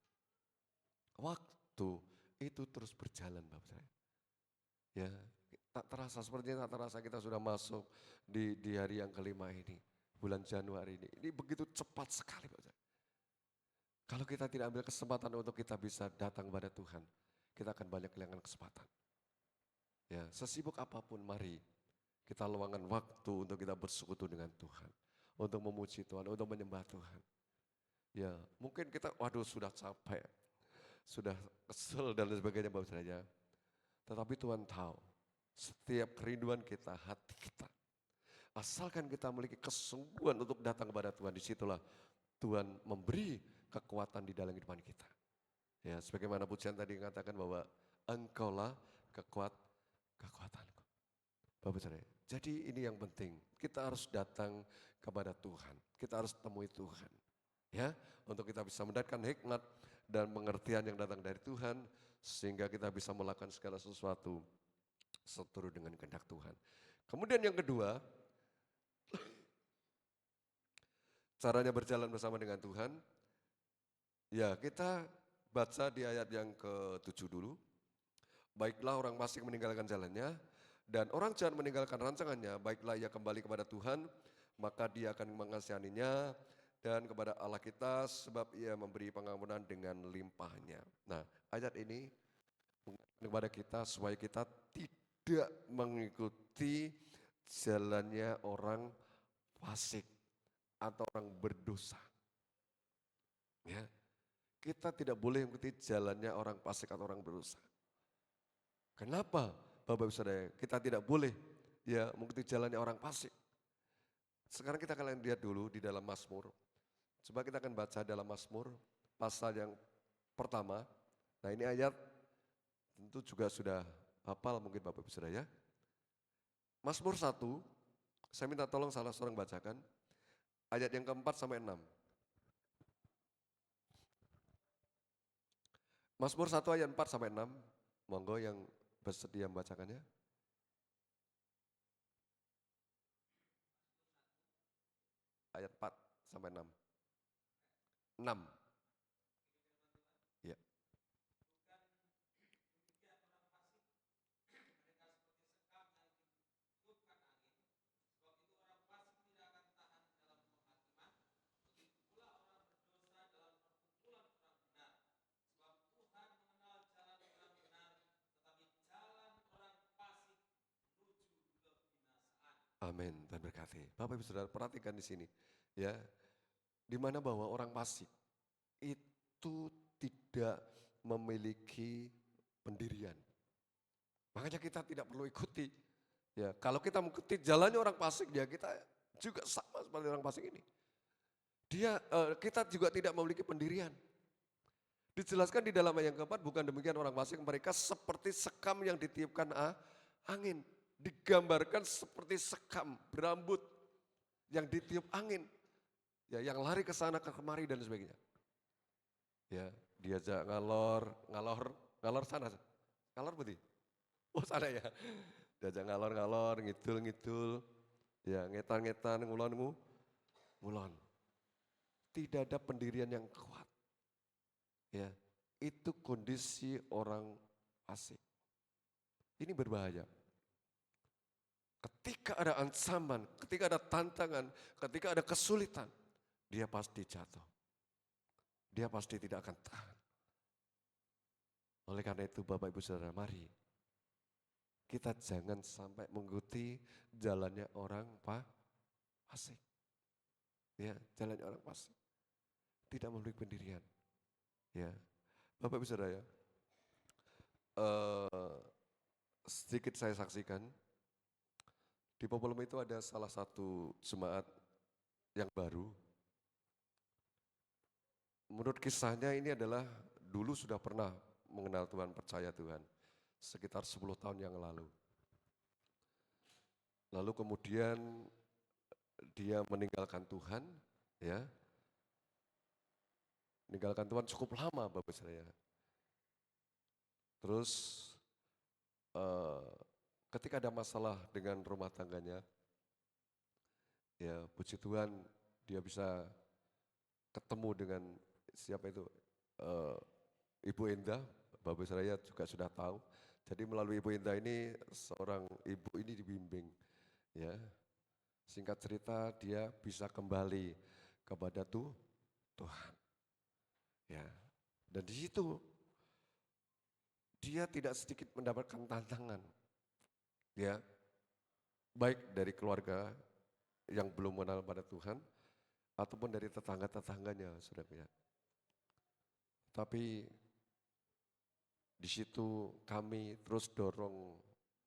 Waktu itu terus berjalan Bapak saya. Ya, tak terasa sepertinya tak terasa kita sudah masuk di hari yang kelima ini, bulan Januari ini. Ini begitu cepat sekali Bapak saya. Kalau kita tidak ambil kesempatan untuk kita bisa datang kepada Tuhan, kita akan banyak kehilangan kesempatan. Ya, sesibuk apapun mari kita luangkan waktu untuk kita bersekutu dengan Tuhan, untuk memuji Tuhan, untuk menyembah Tuhan. Ya, mungkin kita waduh sudah capek, sudah kesel dan lain sebagainya Bapak saudara. Tetapi Tuhan tahu setiap kerinduan kita, hati kita. Asalkan kita memiliki kesungguhan untuk datang kepada Tuhan, disitulah Tuhan memberi kekuatan di dalam kehidupan kita. Ya, sebagaimana pujian tadi mengatakan bahwa engkaulah kekuatanku. Bapak saudara, jadi ini yang penting, kita harus datang kepada Tuhan, kita harus temui Tuhan. Ya, untuk kita bisa mendapatkan hikmat dan pengertian yang datang dari Tuhan, sehingga kita bisa melakukan segala sesuatu seturut dengan kehendak Tuhan. Kemudian yang kedua, caranya berjalan bersama dengan Tuhan, ya kita baca di ayat yang ke-7 dulu. Baiklah orang fasik meninggalkan jalannya, dan orang jahat meninggalkan rancangannya, baiklah ia kembali kepada Tuhan, maka dia akan mengasihaninya, dan kepada Allah kita sebab ia memberi pengampunan dengan limpahnya. Nah, ayat ini kepada kita supaya kita tidak mengikuti jalannya orang fasik atau orang berdosa. Ya, kita tidak boleh mengikuti jalannya orang fasik atau orang berdosa. Kenapa Bapak Ibu Saudara? Kita tidak boleh ya mengikuti jalannya orang fasik. Sekarang kita akan lihat dulu di dalam Mazmur. Coba kita akan baca dalam Mazmur pasal yang pertama. Nah ini ayat tentu juga sudah hafal mungkin Bapak Ibu Saudara ya. Mazmur 1, saya minta tolong salah seorang bacakan. Ayat yang ke-4 sampai 6. Mazmur 1 ayat 4 sampai 6. Monggo yang bersedia membacakannya. Ayat 4 sampai 6. 6. Ya. Amin dan berkati. Bapak Ibu Saudara perhatikan di sini ya, di mana bahwa orang fasik itu tidak memiliki pendirian. Makanya kita tidak perlu ikuti. Ya, kalau kita mengikuti jalannya orang fasik, ya kita juga sama seperti orang fasik ini. Kita juga tidak memiliki pendirian. Dijelaskan di dalam ayat yang keempat, bukan demikian orang fasik, mereka seperti sekam yang ditiupkan angin. Digambarkan seperti sekam berambut yang ditiup angin, ya yang lari ke sana ke kemari dan sebagainya. Ya, diajak ngalor sana, ngalor berarti, oh sana ya, diajak ngalor ngidul, ya ngetan ngulon. Tidak ada pendirian yang kuat, ya itu kondisi orang fasik. Ini berbahaya. Ketika ada ancaman, ketika ada tantangan, ketika ada kesulitan, dia pasti jatuh. Dia pasti tidak akan tahan. Oleh karena itu Bapak Ibu Saudara, mari kita jangan sampai mengikuti jalannya orang fasik. Ya, jalannya orang fasik. Tidak memiliki pendirian. Ya, Bapak Ibu Saudara ya, sedikit saya saksikan. Di Popolem itu ada salah satu jemaat yang baru. Menurut kisahnya ini adalah dulu sudah pernah mengenal Tuhan, percaya Tuhan. Sekitar 10 tahun yang lalu. Lalu kemudian dia meninggalkan Tuhan, ya. Meninggalkan Tuhan cukup lama Bapak saya. Terus ketika ada masalah dengan rumah tangganya, Ya, puji Tuhan dia bisa ketemu dengan siapa itu, eh, Ibu Endah. Bapak saya juga sudah tahu. Jadi melalui Ibu Endah ini seorang ibu ini dibimbing, ya. Singkat cerita dia bisa kembali kepada Tuhan, ya. Dan di situ dia tidak sedikit mendapatkan tantangan, ya, baik dari keluarga yang belum mengenal pada Tuhan ataupun dari tetangga-tetangganya, saudara. Tapi di situ kami terus dorong,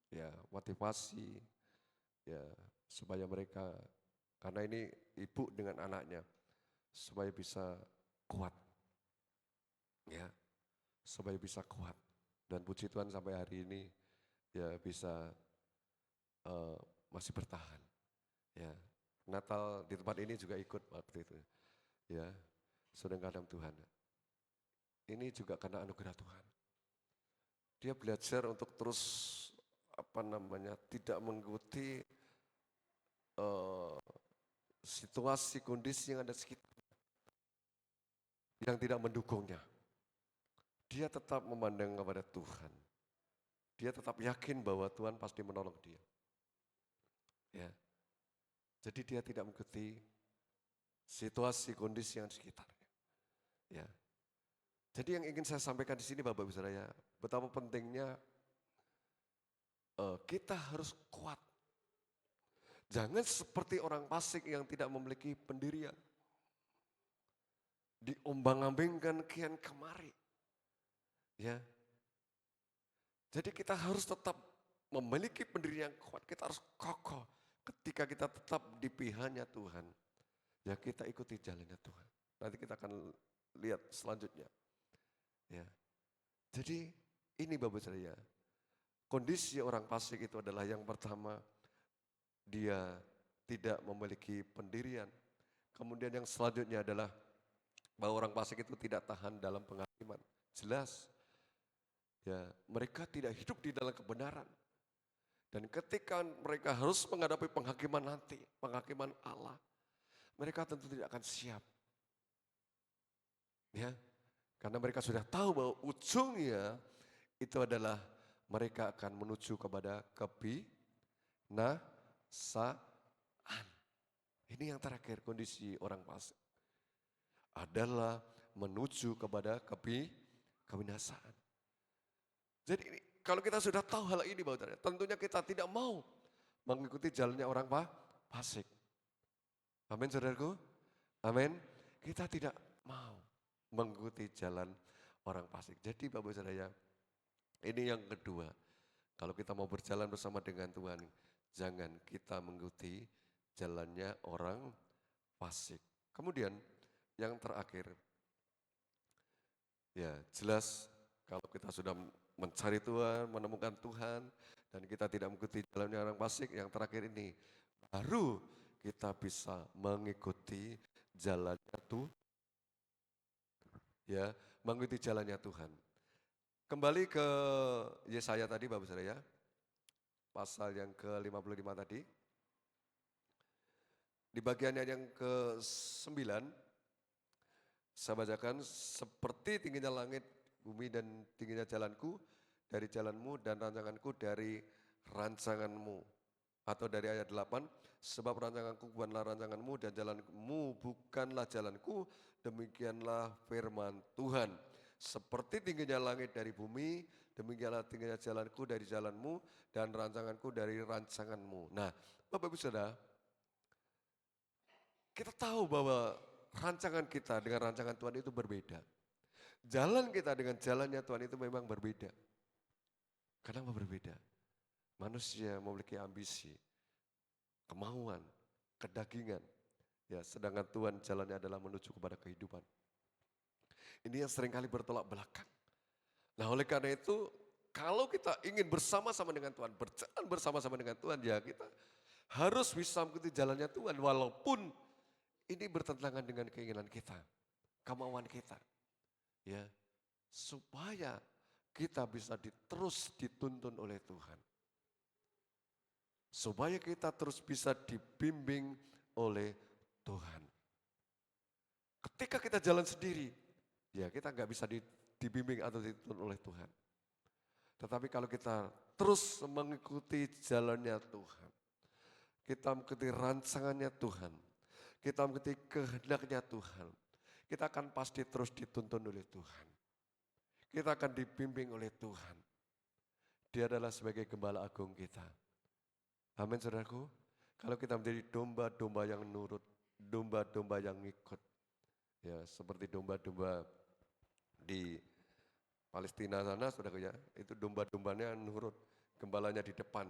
ya, motivasi, ya, supaya mereka, karena ini ibu dengan anaknya, supaya bisa kuat, ya, supaya bisa kuat. Dan puji Tuhan sampai hari ini ya bisa eh, masih bertahan, ya. Natal di tempat ini juga ikut waktu itu, ya, sedang dalam Tuhan. Ini juga karena anugerah Tuhan. Dia belajar untuk terus tidak mengikuti eh, situasi kondisi yang ada sekitar yang tidak mendukungnya. Dia tetap memandang kepada Tuhan. Dia tetap yakin bahwa Tuhan pasti menolong dia. Ya. Jadi dia tidak mengikuti situasi kondisi yang di sekitarnya. Ya. Jadi yang ingin saya sampaikan di sini Bapak Ibu Saudara, betapa pentingnya kita harus kuat. Jangan seperti orang fasik yang tidak memiliki pendirian. Diombang-ambingkan kian kemari. Ya. Jadi kita harus tetap memiliki pendirian yang kuat. Kita harus kokoh ketika kita tetap di pihaknya Tuhan. Ya kita ikuti jalannya Tuhan. Nanti kita akan lihat selanjutnya. Ya. Jadi ini Bapak saya. Kondisi orang fasik itu adalah yang pertama, dia tidak memiliki pendirian. Kemudian yang selanjutnya adalah bahwa orang fasik itu tidak tahan dalam penghakiman. Jelas. Ya, mereka tidak hidup di dalam kebenaran. Dan ketika mereka harus menghadapi penghakiman nanti, penghakiman Allah, mereka tentu tidak akan siap. Ya, karena mereka sudah tahu bahwa ujungnya itu adalah mereka akan menuju kepada kebinasaan. Ini yang terakhir kondisi orang fasik adalah menuju kepada kebinasaan. Jadi kalau kita sudah tahu hal ini, tentunya kita tidak mau mengikuti jalannya orang fasik. Amin saudaraku, amin. Kita tidak mau mengikuti jalan orang fasik. Jadi Bapak Saudara, ini yang kedua. Kalau kita mau berjalan bersama dengan Tuhan, jangan kita mengikuti jalannya orang fasik. Kemudian yang terakhir, ya jelas kalau kita sudah mencari Tuhan, menemukan Tuhan, dan kita tidak mengikuti jalannya orang fasik, yang terakhir ini, baru kita bisa mengikuti jalannya Tuhan. Ya, mengikuti jalannya Tuhan. Kembali ke Yesaya tadi Bapak Saudara ya, pasal yang ke-55 tadi. Di bagiannya yang ke-9, saya bacakan, seperti tingginya langit, bumi dan tingginya jalanku dari jalanmu dan rancanganku dari rancanganmu. Atau dari ayat 8, sebab rancanganku bukanlah rancanganmu dan jalanmu bukanlah jalanku, demikianlah firman Tuhan. Seperti tingginya langit dari bumi, demikianlah tingginya jalanku dari jalanmu dan rancanganku dari rancanganmu. Nah, Bapak Ibu Saudara, kita tahu bahwa rancangan kita dengan rancangan Tuhan itu berbeda. Jalan kita dengan jalannya Tuhan itu memang berbeda. Kenapa berbeda? Manusia memiliki ambisi, kemauan, kedagingan. Ya, sedangkan Tuhan jalannya adalah menuju kepada kehidupan. Ini yang seringkali bertolak belakang. Nah oleh karena itu, kalau kita ingin bersama-sama dengan Tuhan, berjalan bersama-sama dengan Tuhan, ya kita harus bisa mengikuti jalannya Tuhan. Walaupun ini bertentangan dengan keinginan kita, kemauan kita. Ya, supaya kita bisa terus dituntun oleh Tuhan. Supaya kita terus bisa dibimbing oleh Tuhan. Ketika kita jalan sendiri, ya kita nggak bisa dibimbing atau dituntun oleh Tuhan. Tetapi kalau kita terus mengikuti jalannya Tuhan, kita mengikuti rancangannya Tuhan, kita mengikuti kehendaknya Tuhan, kita akan pasti terus dituntun oleh Tuhan. Kita akan dibimbing oleh Tuhan. Dia adalah sebagai gembala agung kita. Amin saudaraku. Kalau kita menjadi domba-domba yang nurut, domba-domba yang ngikut. Ya, seperti domba-domba di Palestina sana, saudaraku ya, itu domba-dombanya nurut, gembalanya di depan.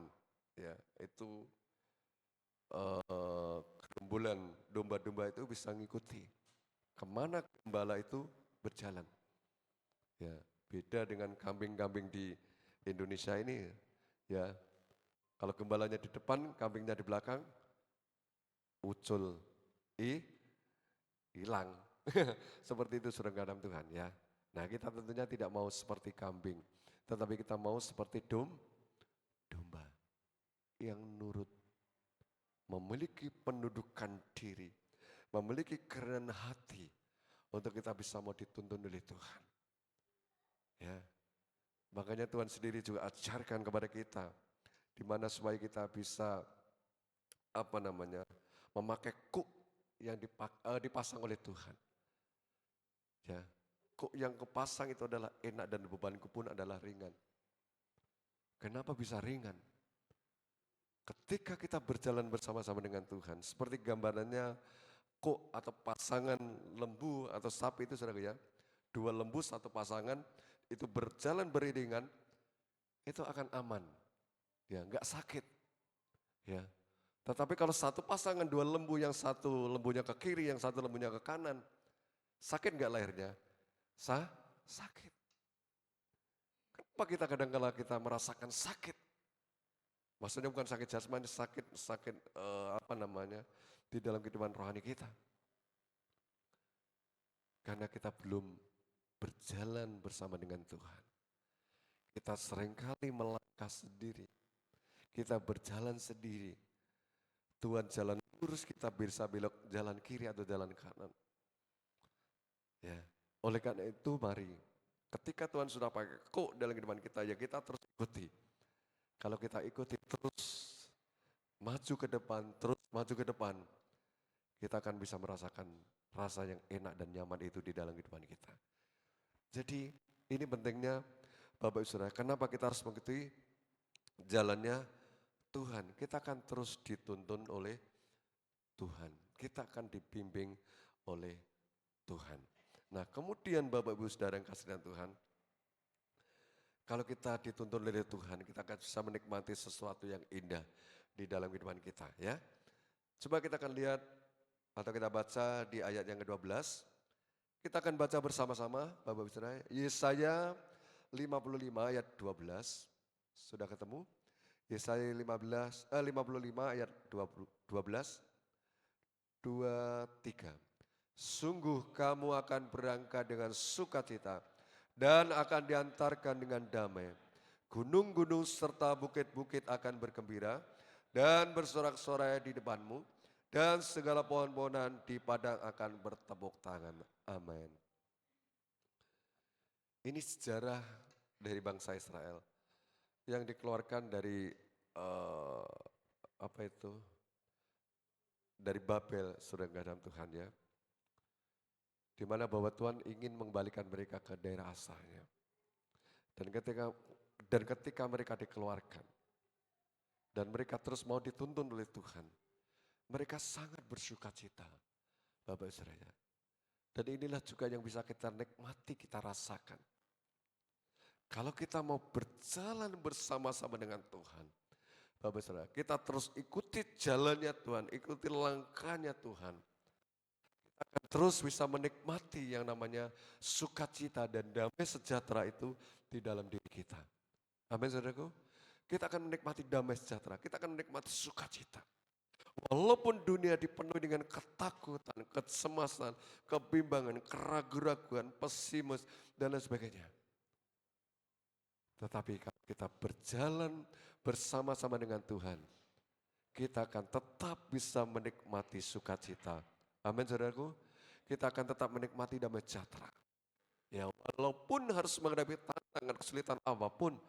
Ya, itu gerombolan domba-domba itu bisa ngikuti kemana gembala itu berjalan. Ya, beda dengan kambing-kambing di Indonesia ini, ya. Kalau gembalanya di depan, kambingnya di belakang, ucul, hilang. Seperti itu saudara dalam Tuhan ya. Nah kita tentunya tidak mau seperti kambing, tetapi kita mau seperti domba yang nurut, memiliki pendudukan diri, memiliki kerendahan hati untuk kita bisa mau dituntun oleh Tuhan. Ya, makanya Tuhan sendiri juga ajarkan kepada kita, di mana supaya kita bisa memakai kuk yang dipasang oleh Tuhan. Ya, kuk yang kepasang itu adalah enak dan bebanku pun adalah ringan. Kenapa bisa ringan? Ketika kita berjalan bersama-sama dengan Tuhan, seperti gambarannya kuk atau pasangan lembu atau sapi itu saudara ya, dua lembu satu pasangan itu berjalan beriringan, itu akan aman, ya nggak sakit, ya. Tetapi kalau satu pasangan dua lembu, yang satu lembunya ke kiri, yang satu lembunya ke kanan, sakit nggak lahirnya? Sakit. Kenapa kita kadang-kala kita merasakan sakit? Maksudnya bukan sakit jasmani, sakit di dalam kehidupan rohani kita. Karena kita belum berjalan bersama dengan Tuhan. Kita seringkali melangkah sendiri. Kita berjalan sendiri. Tuhan jalan lurus, kita bisa belok jalan kiri atau jalan kanan. Ya, oleh karena itu mari, ketika Tuhan sudah pakai kuk dalam kehidupan kita, ya kita terus ikuti. Kalau kita ikuti terus maju ke depan, kita akan bisa merasakan rasa yang enak dan nyaman itu di dalam kehidupan kita. Jadi ini pentingnya Bapak Ibu Saudara, kenapa kita harus mengikuti jalannya Tuhan? Kita akan terus dituntun oleh Tuhan, kita akan dibimbing oleh Tuhan. Nah kemudian Bapak Ibu Saudara yang kasih dalam Tuhan, kalau kita dituntun oleh Tuhan, kita akan bisa menikmati sesuatu yang indah di dalam kehidupan kita ya. Coba kita akan lihat atau kita baca di ayat yang ke-12. Kita akan baca bersama-sama Bapak Ibu Saudara, Yesaya 55 ayat 12. Sudah ketemu? Yesaya 55 ayat 12. 23. Sungguh kamu akan berangkat dengan sukacita dan akan diantarkan dengan damai. Gunung-gunung serta bukit-bukit akan bergembira dan bersorak-sorai di depanmu, dan segala pohon-pohonan di padang akan bertepuk tangan. Amin. Ini sejarah dari bangsa Israel yang dikeluarkan dari dari Babel, saudara dalam Tuhan ya. Di mana bahwa Tuhan ingin mengembalikan mereka ke daerah asalnya. Dan ketika mereka dikeluarkan dan mereka terus mau dituntun oleh Tuhan, mereka sangat bersukacita, Bapak Ibu Saudara. Dan inilah juga yang bisa kita nikmati, kita rasakan. Kalau kita mau berjalan bersama-sama dengan Tuhan, Bapak Ibu Saudara, kita terus ikuti jalannya Tuhan, ikuti langkahnya Tuhan. Akan terus bisa menikmati yang namanya sukacita dan damai sejahtera itu di dalam diri kita. Amin saudaraku. Kita akan menikmati damai sejahtera, kita akan menikmati sukacita. Walaupun dunia dipenuhi dengan ketakutan, kecemasan, kebimbangan, keraguan-raguan, pesimis dan lain sebagainya. Tetapi kalau kita berjalan bersama-sama dengan Tuhan, kita akan tetap bisa menikmati sukacita. Amin saudaraku, kita akan tetap menikmati damai sejahtera. Ya, walaupun harus menghadapi tantangan kesulitan apapun,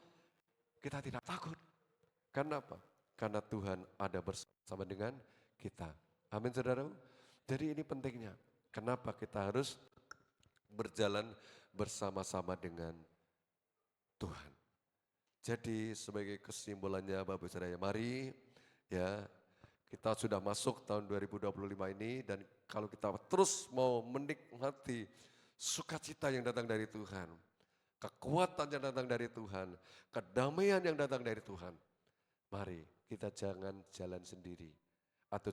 kita tidak takut. Karena apa? Karena Tuhan ada bersama dengan kita. Amin saudaraku. Jadi ini pentingnya. Kenapa kita harus berjalan bersama-sama dengan Tuhan. Jadi sebagai kesimpulannya Bapak Ibu Saudara, mari ya kita sudah masuk tahun 2025 ini, dan kalau kita terus mau menikmati sukacita yang datang dari Tuhan, kekuatan yang datang dari Tuhan, kedamaian yang datang dari Tuhan, mari kita jangan jalan sendiri atau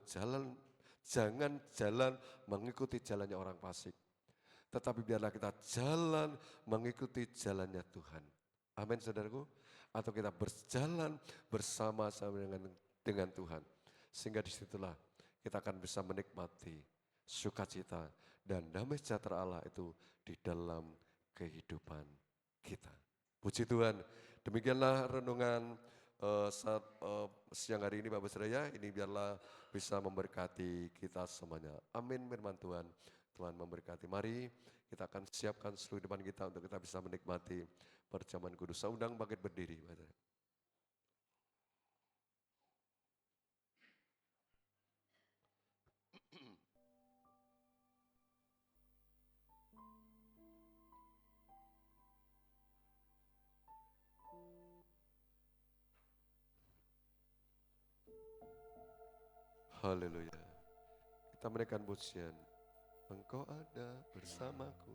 jangan jalan mengikuti jalannya orang fasik. Tetapi biarlah kita jalan mengikuti jalannya Tuhan. Amin saudaraku. Atau kita berjalan bersama-sama dengan Tuhan. Sehingga disitulah kita akan bisa menikmati sukacita dan damai sejahtera Allah itu di dalam kehidupan kita. Puji Tuhan. Demikianlah renungan saat siang hari ini Bapak Saudara. Ini biarlah bisa memberkati kita semuanya. Amin firman Tuhan. Tuhan memberkati. Mari kita akan siapkan seluruh depan kita untuk kita bisa menikmati perjamuan kudus. Saya undang bangkit berdiri. Haleluya. Kita menaikkan pujian. Engkau ada bersamaku.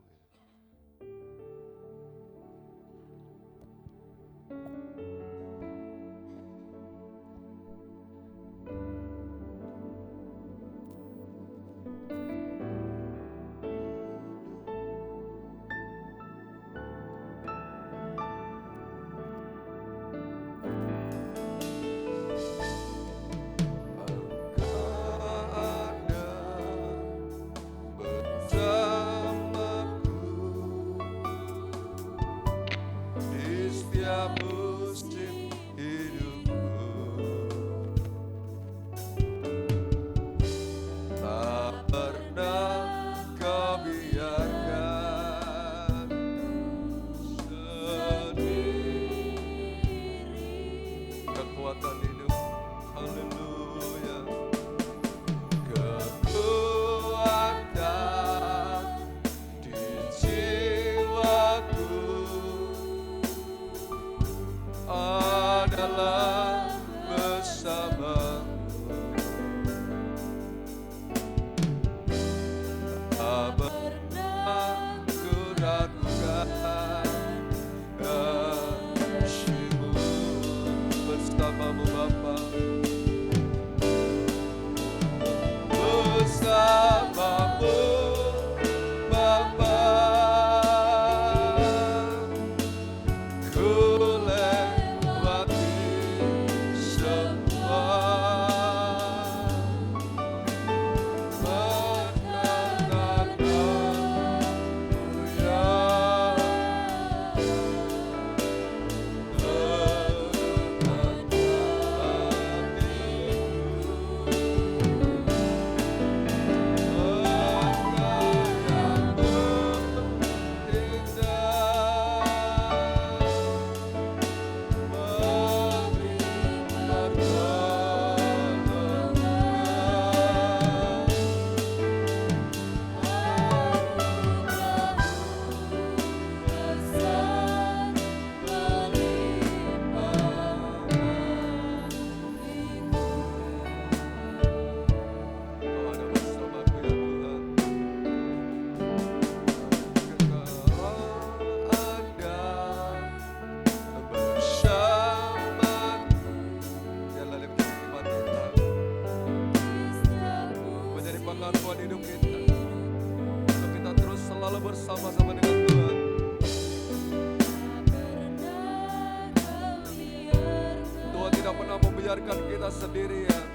Biarkan kita sendirian.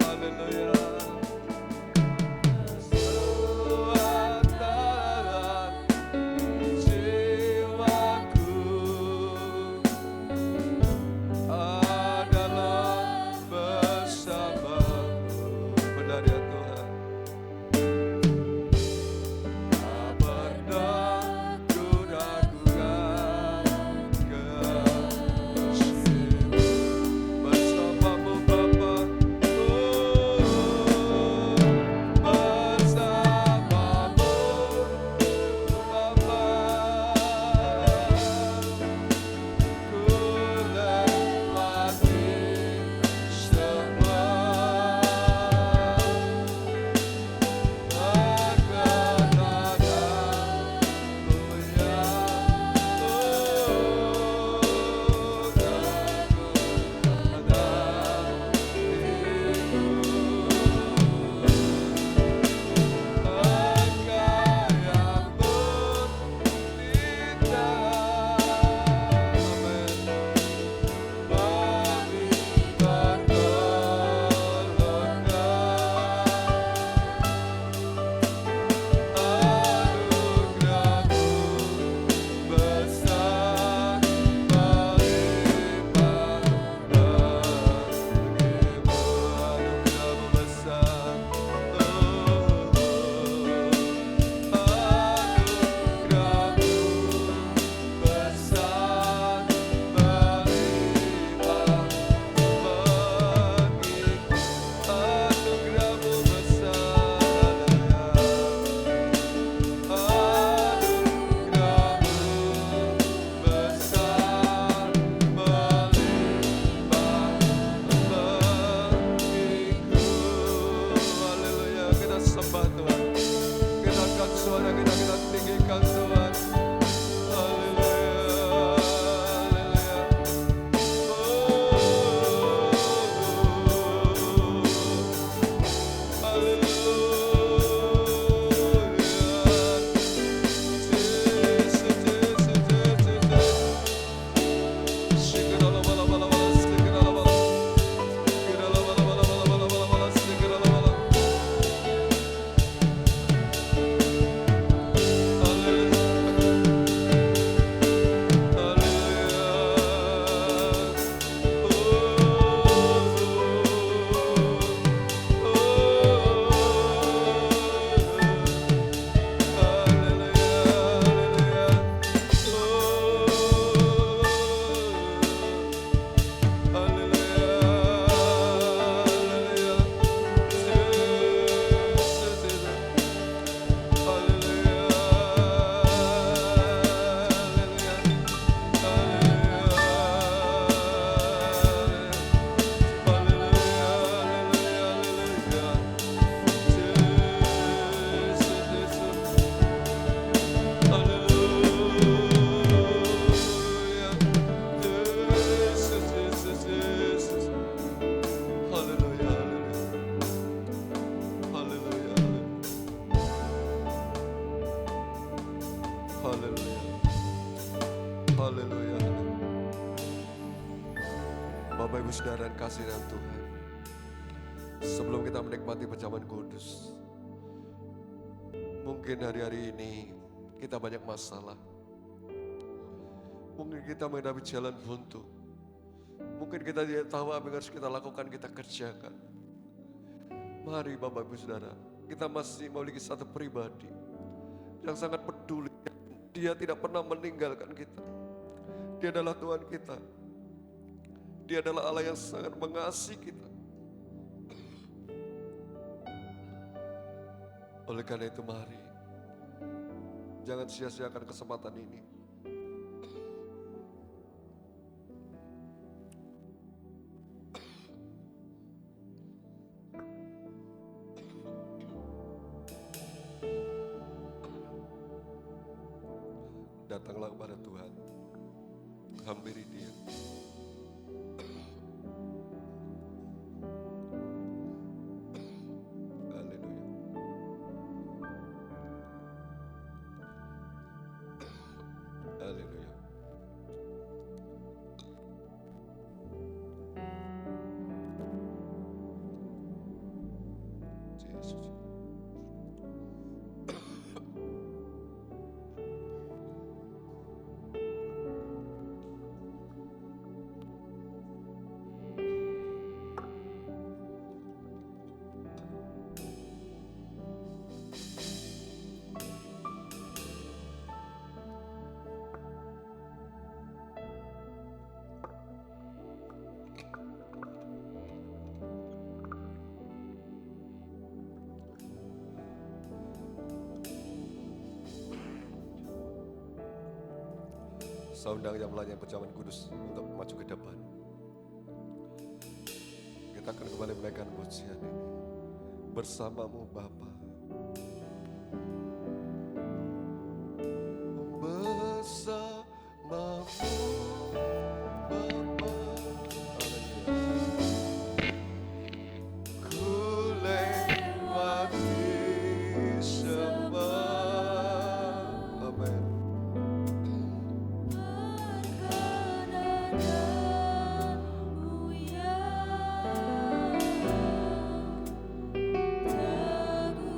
Haleluya. Kekuatan jiwaku tinggikan Tuhan. Haleluya, haleluya. Bapak Ibu Saudara dan kasihan Tuhan, sebelum kita menikmati perjamuan kudus, mungkin hari-hari ini kita banyak masalah. Mungkin kita menghadapi jalan buntu. Mungkin kita tidak tahu apa yang harus kita lakukan, kita kerjakan. Mari Bapak Ibu Saudara, kita masih memiliki satu pribadi yang sangat peduli. Dia tidak pernah meninggalkan kita. Dia adalah Tuhan kita. Dia adalah Allah yang sangat mengasihi kita. Oleh karena itu mari, jangan sia-siakan kesempatan ini. Datanglah kepada Tuhan, hampiri Dia. Haleluya. Haleluya. Yesus. Saya undang yang melayani perjamuan kudus untuk maju ke depan. Kita akan kembali menaikkan pujian ini. Bersamamu Bapa. Bersamamu Bapa. Ku lewati semua. Amin. Teguh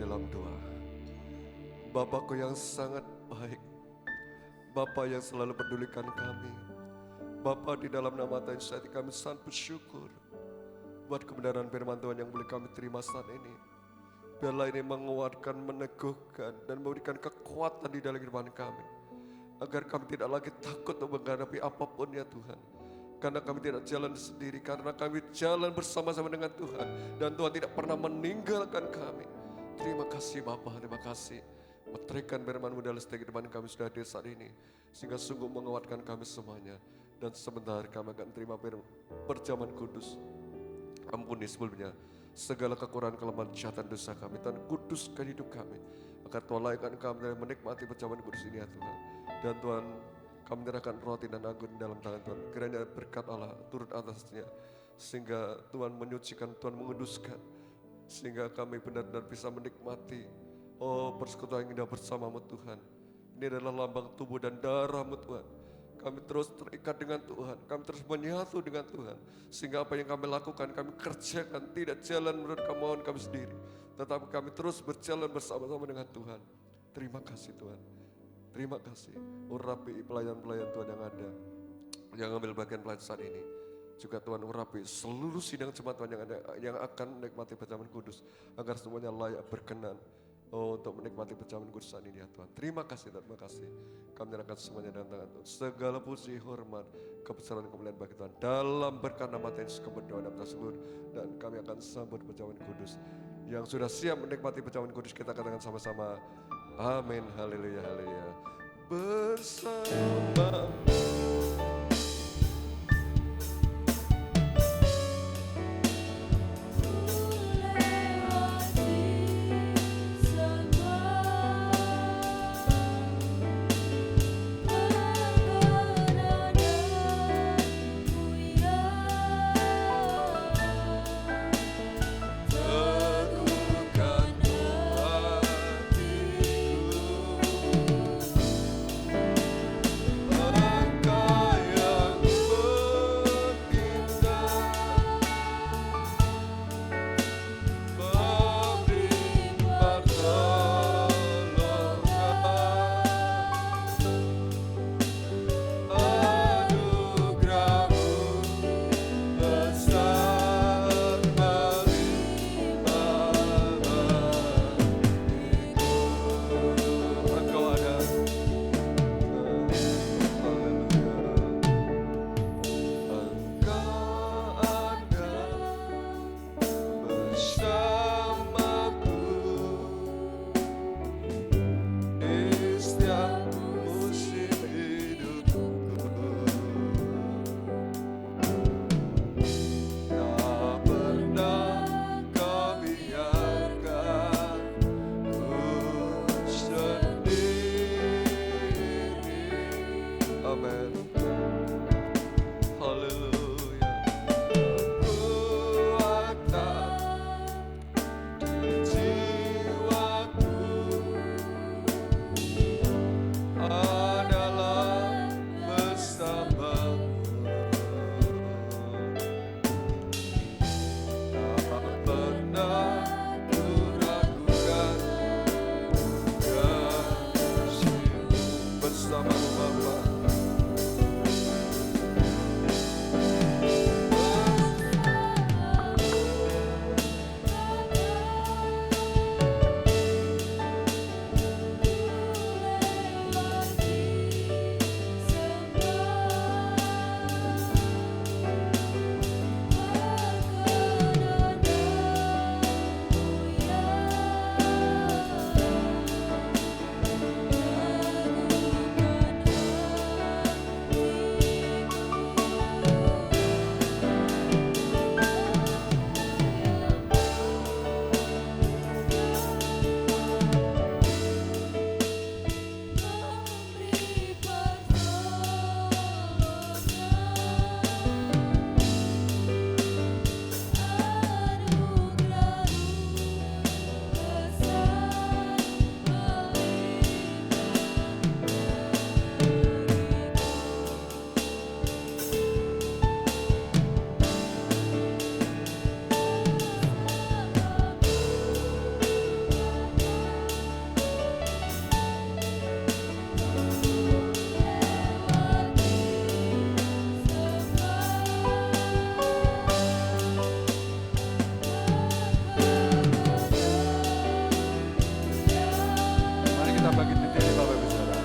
dalam doa. Bapakku yang sangat baik, Bapa yang selalu pedulikan kami. Bapa, di dalam nama Tuhan saat ini kami sangat bersyukur buat kebenaran firman Tuhan yang boleh kami terima saat ini. Biarlah ini menguatkan, meneguhkan, dan memberikan kekuatan di dalam kehidupan kami. Agar kami tidak lagi takut untuk menghadapi apapun ya Tuhan. Karena kami tidak jalan sendiri, karena kami jalan bersama-sama dengan Tuhan. Dan Tuhan tidak pernah meninggalkan kami. Terima kasih Bapa, terima kasih. Meterikan firman-Mu dalam setiap kehidupan kami sudah hadir saat ini. Sehingga sungguh menguatkan kami semuanya. Dan sebentar kami akan terima perjamuan kudus. Ampuni sebelumnya segala kekurangan, kelemahan, kejahatan, dosa kami. Tuhan kuduskan hidup kami. Agar Tuhan laikan kami menikmati perjamuan kudus ini ya Tuhan. Dan Tuhan, kami menyerahkan roti dan anggur dalam tangan Tuhan. Kiranya berkat Allah turut atasnya. Sehingga Tuhan menyucikan, Tuhan menguduskan. Sehingga kami benar-benar bisa menikmati persekutuan yang indah bersama-Mu Tuhan. Ini adalah lambang tubuh dan darah-Mu Tuhan. Kami terus terikat dengan Tuhan, kami terus menyatu dengan Tuhan. Sehingga apa yang kami lakukan, kami kerjakan, tidak jalan menurut kemauan kami sendiri. Tetapi kami terus berjalan bersama-sama dengan Tuhan. Terima kasih Tuhan, terima kasih. Urapi pelayan-pelayan Tuhan yang ada, yang ambil bagian pelayan saat ini. Juga Tuhan urapi seluruh sidang jemaat Tuhan yang ada, yang akan menikmati perjamuan kudus. Agar semuanya layak berkenan untuk menikmati perjamuan kudus saat ini ya Tuhan. Terima kasih, terima kasih. Kami menyerahkan semuanya dalam tangan Tuhan. Segala puji, hormat, kebesaran, kemuliaan bagi Tuhan. Dalam berkat nama Tuhan Yesus keberdoaan dan tersebut. Dan kami akan sambut perjamuan kudus. Yang sudah siap menikmati perjamuan kudus, kita katakan sama-sama. Amin, haleluya, haleluya. Bersama Engkau bagi diri Bapak Ibu Saudara.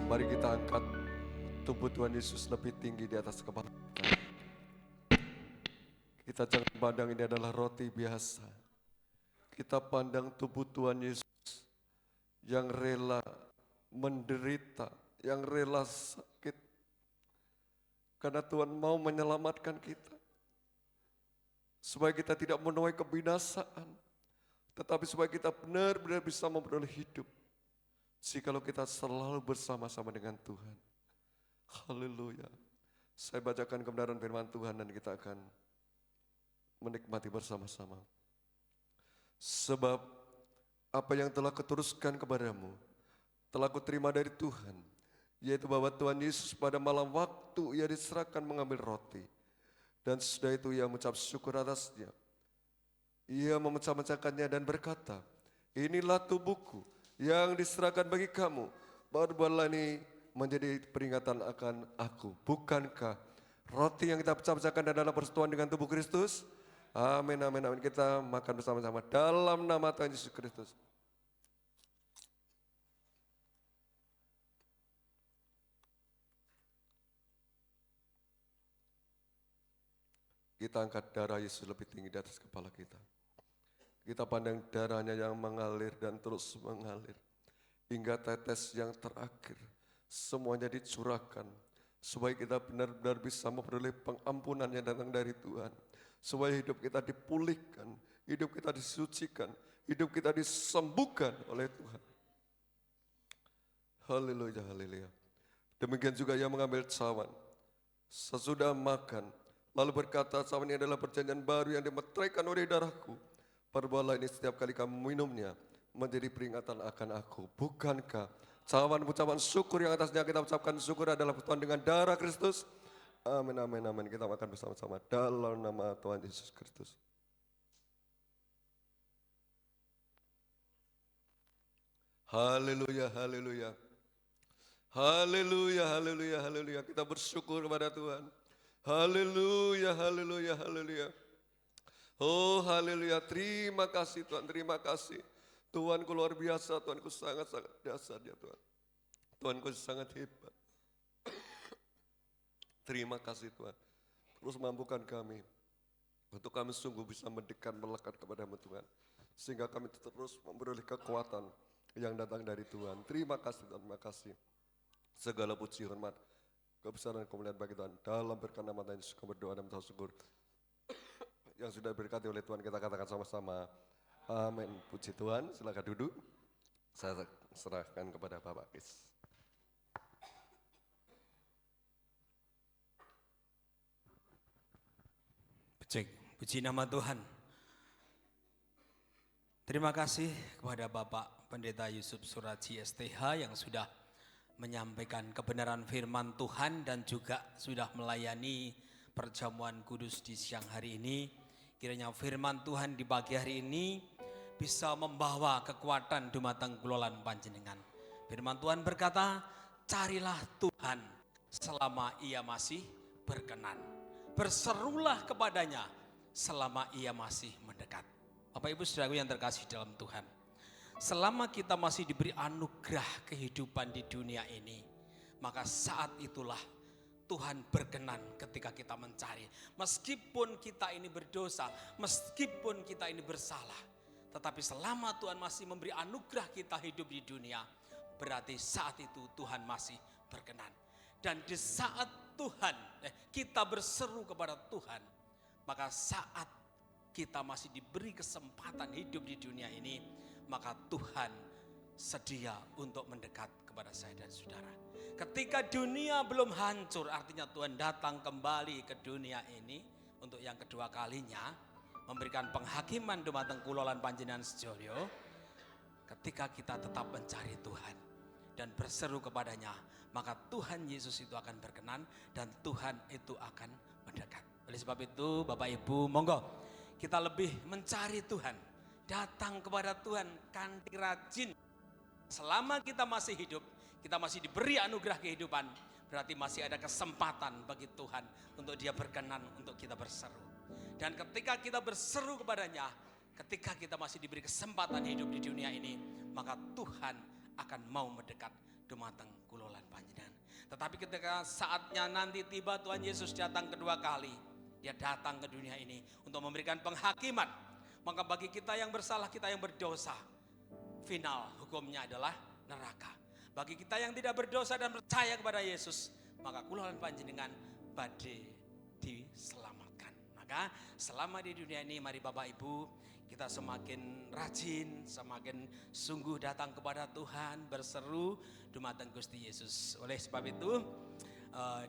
Mari kita angkat tubuh Tuhan Yesus lebih tinggi di atas kepala kita. Kita jangan pandang ini adalah roti biasa. Kita pandang tubuh Tuhan Yesus yang rela menderita, yang rela sakit. Karena Tuhan mau menyelamatkan kita. Supaya kita tidak menuai kebinasaan. Tetapi supaya kita benar-benar bisa memperoleh hidup. Jikalau kita selalu bersama-sama dengan Tuhan. Haleluya. Saya bacakan kebenaran firman Tuhan dan kita akan menikmati bersama-sama. Sebab apa yang telah kuteruskan kepadamu, telah kuterima dari Tuhan, yaitu bahwa Tuhan Yesus pada malam waktu ia diserahkan mengambil roti. Dan sesudah itu ia mengucap syukur atasnya. Ia memecah-mecahkannya dan berkata, inilah tubuhku yang diserahkan bagi kamu, perbuatlah ini menjadi peringatan akan aku. Bukankah roti yang kita pecah-pecahkan adalah persekutuan dengan tubuh Kristus? Amin, amin, amin. Kita makan bersama-sama dalam nama Tuhan Yesus Kristus. Kita angkat darah Yesus lebih tinggi di atas kepala kita. Kita pandang darahnya yang mengalir dan terus mengalir. Hingga tetes yang terakhir. Semuanya dicurahkan. Supaya kita benar-benar bisa memperoleh pengampunan yang datang dari Tuhan. Supaya hidup kita dipulihkan. Hidup kita disucikan. Hidup kita disembuhkan oleh Tuhan. Haleluya, haleluya. Demikian juga ia mengambil cawan. Sesudah makan. Lalu berkata, cawan ini adalah perjanjian baru yang dimeteraikan oleh darahku. Perbuatlah ini setiap kali kamu minumnya menjadi peringatan akan aku. Bukankah cawan ucapan syukur yang atasnya kita ucapkan syukur adalah persekutuan dengan darah Kristus? Amin, amin, amin. Kita makan bersama-sama dalam nama Tuhan Yesus Kristus. Haleluya, haleluya. Haleluya, haleluya, haleluya. Kita bersyukur kepada Tuhan. Haleluya, haleluya, haleluya. Oh haleluya, terima kasih Tuhan, terima kasih. Tuhanku luar biasa, Tuhanku sangat-sangat dasar ya Tuhan. Tuhanku sangat hebat. Terima kasih Tuhan. Terus mampukan kami untuk kami sungguh bisa mendekat, melekat kepadamu Tuhan. Sehingga kami terus memperoleh kekuatan yang datang dari Tuhan. Terima kasih Tuhan, terima kasih. Segala puji hormat, kebesaran dan kemuliaan bagi Tuhan. Dalam berkat nama Tuhan Yesus kami berdoa dan syukur. Yang sudah diberkati oleh Tuhan kita katakan sama-sama. Amin. Puji Tuhan, silakan duduk. Saya serahkan kepada Bapak Kis. Puji nama Tuhan. Terima kasih kepada Bapak Pendeta Yusuf Suraji STH yang sudah menyampaikan kebenaran firman Tuhan dan juga sudah melayani perjamuan kudus di siang hari ini. Kiranya firman Tuhan di pagi hari ini bisa membawa kekuatan dumateng kulolan panjenengan. Firman Tuhan berkata, carilah Tuhan selama ia masih berkenan. Berserulah kepadanya selama ia masih mendekat. Bapak Ibu Saudaraku yang terkasih dalam Tuhan. Selama kita masih diberi anugerah kehidupan di dunia ini, maka saat itulah Tuhan berkenan ketika kita mencari. Meskipun kita ini berdosa, meskipun kita ini bersalah. Tetapi selama Tuhan masih memberi anugerah kita hidup di dunia, berarti saat itu Tuhan masih berkenan. Dan di saat kita berseru kepada Tuhan, maka saat kita masih diberi kesempatan hidup di dunia ini, maka Tuhan sedia untuk mendekat kepada saya dan saudara. Ketika dunia belum hancur, artinya Tuhan datang kembali ke dunia ini untuk yang kedua kalinya, memberikan penghakiman dumateng kula lan panjenengan sedaya. Ketika kita tetap mencari Tuhan dan berseru kepadanya, maka Tuhan Yesus itu akan berkenan dan Tuhan itu akan mendekat. Oleh sebab itu Bapak Ibu, monggo kita lebih mencari Tuhan, datang kepada Tuhan kanthi rajin. Selama kita masih hidup, kita masih diberi anugerah kehidupan, berarti masih ada kesempatan bagi Tuhan untuk Dia berkenan untuk kita berseru. Dan ketika kita berseru kepadanya, ketika kita masih diberi kesempatan hidup di dunia ini, maka Tuhan akan mau mendekat dumateng kula lan panjenengan. Tetapi ketika saatnya nanti tiba, Tuhan Yesus datang kedua kali. Dia datang ke dunia ini untuk memberikan penghakiman. Maka bagi kita yang bersalah, kita yang berdosa, final hukumnya adalah neraka. Bagi kita yang tidak berdosa dan percaya kepada Yesus, maka kula lan panjenengan badhe diselamatkan. Maka selama di dunia ini, mari Bapak Ibu, kita semakin rajin, semakin sungguh datang kepada Tuhan, berseru dumateng Gusti Yesus. Oleh sebab itu,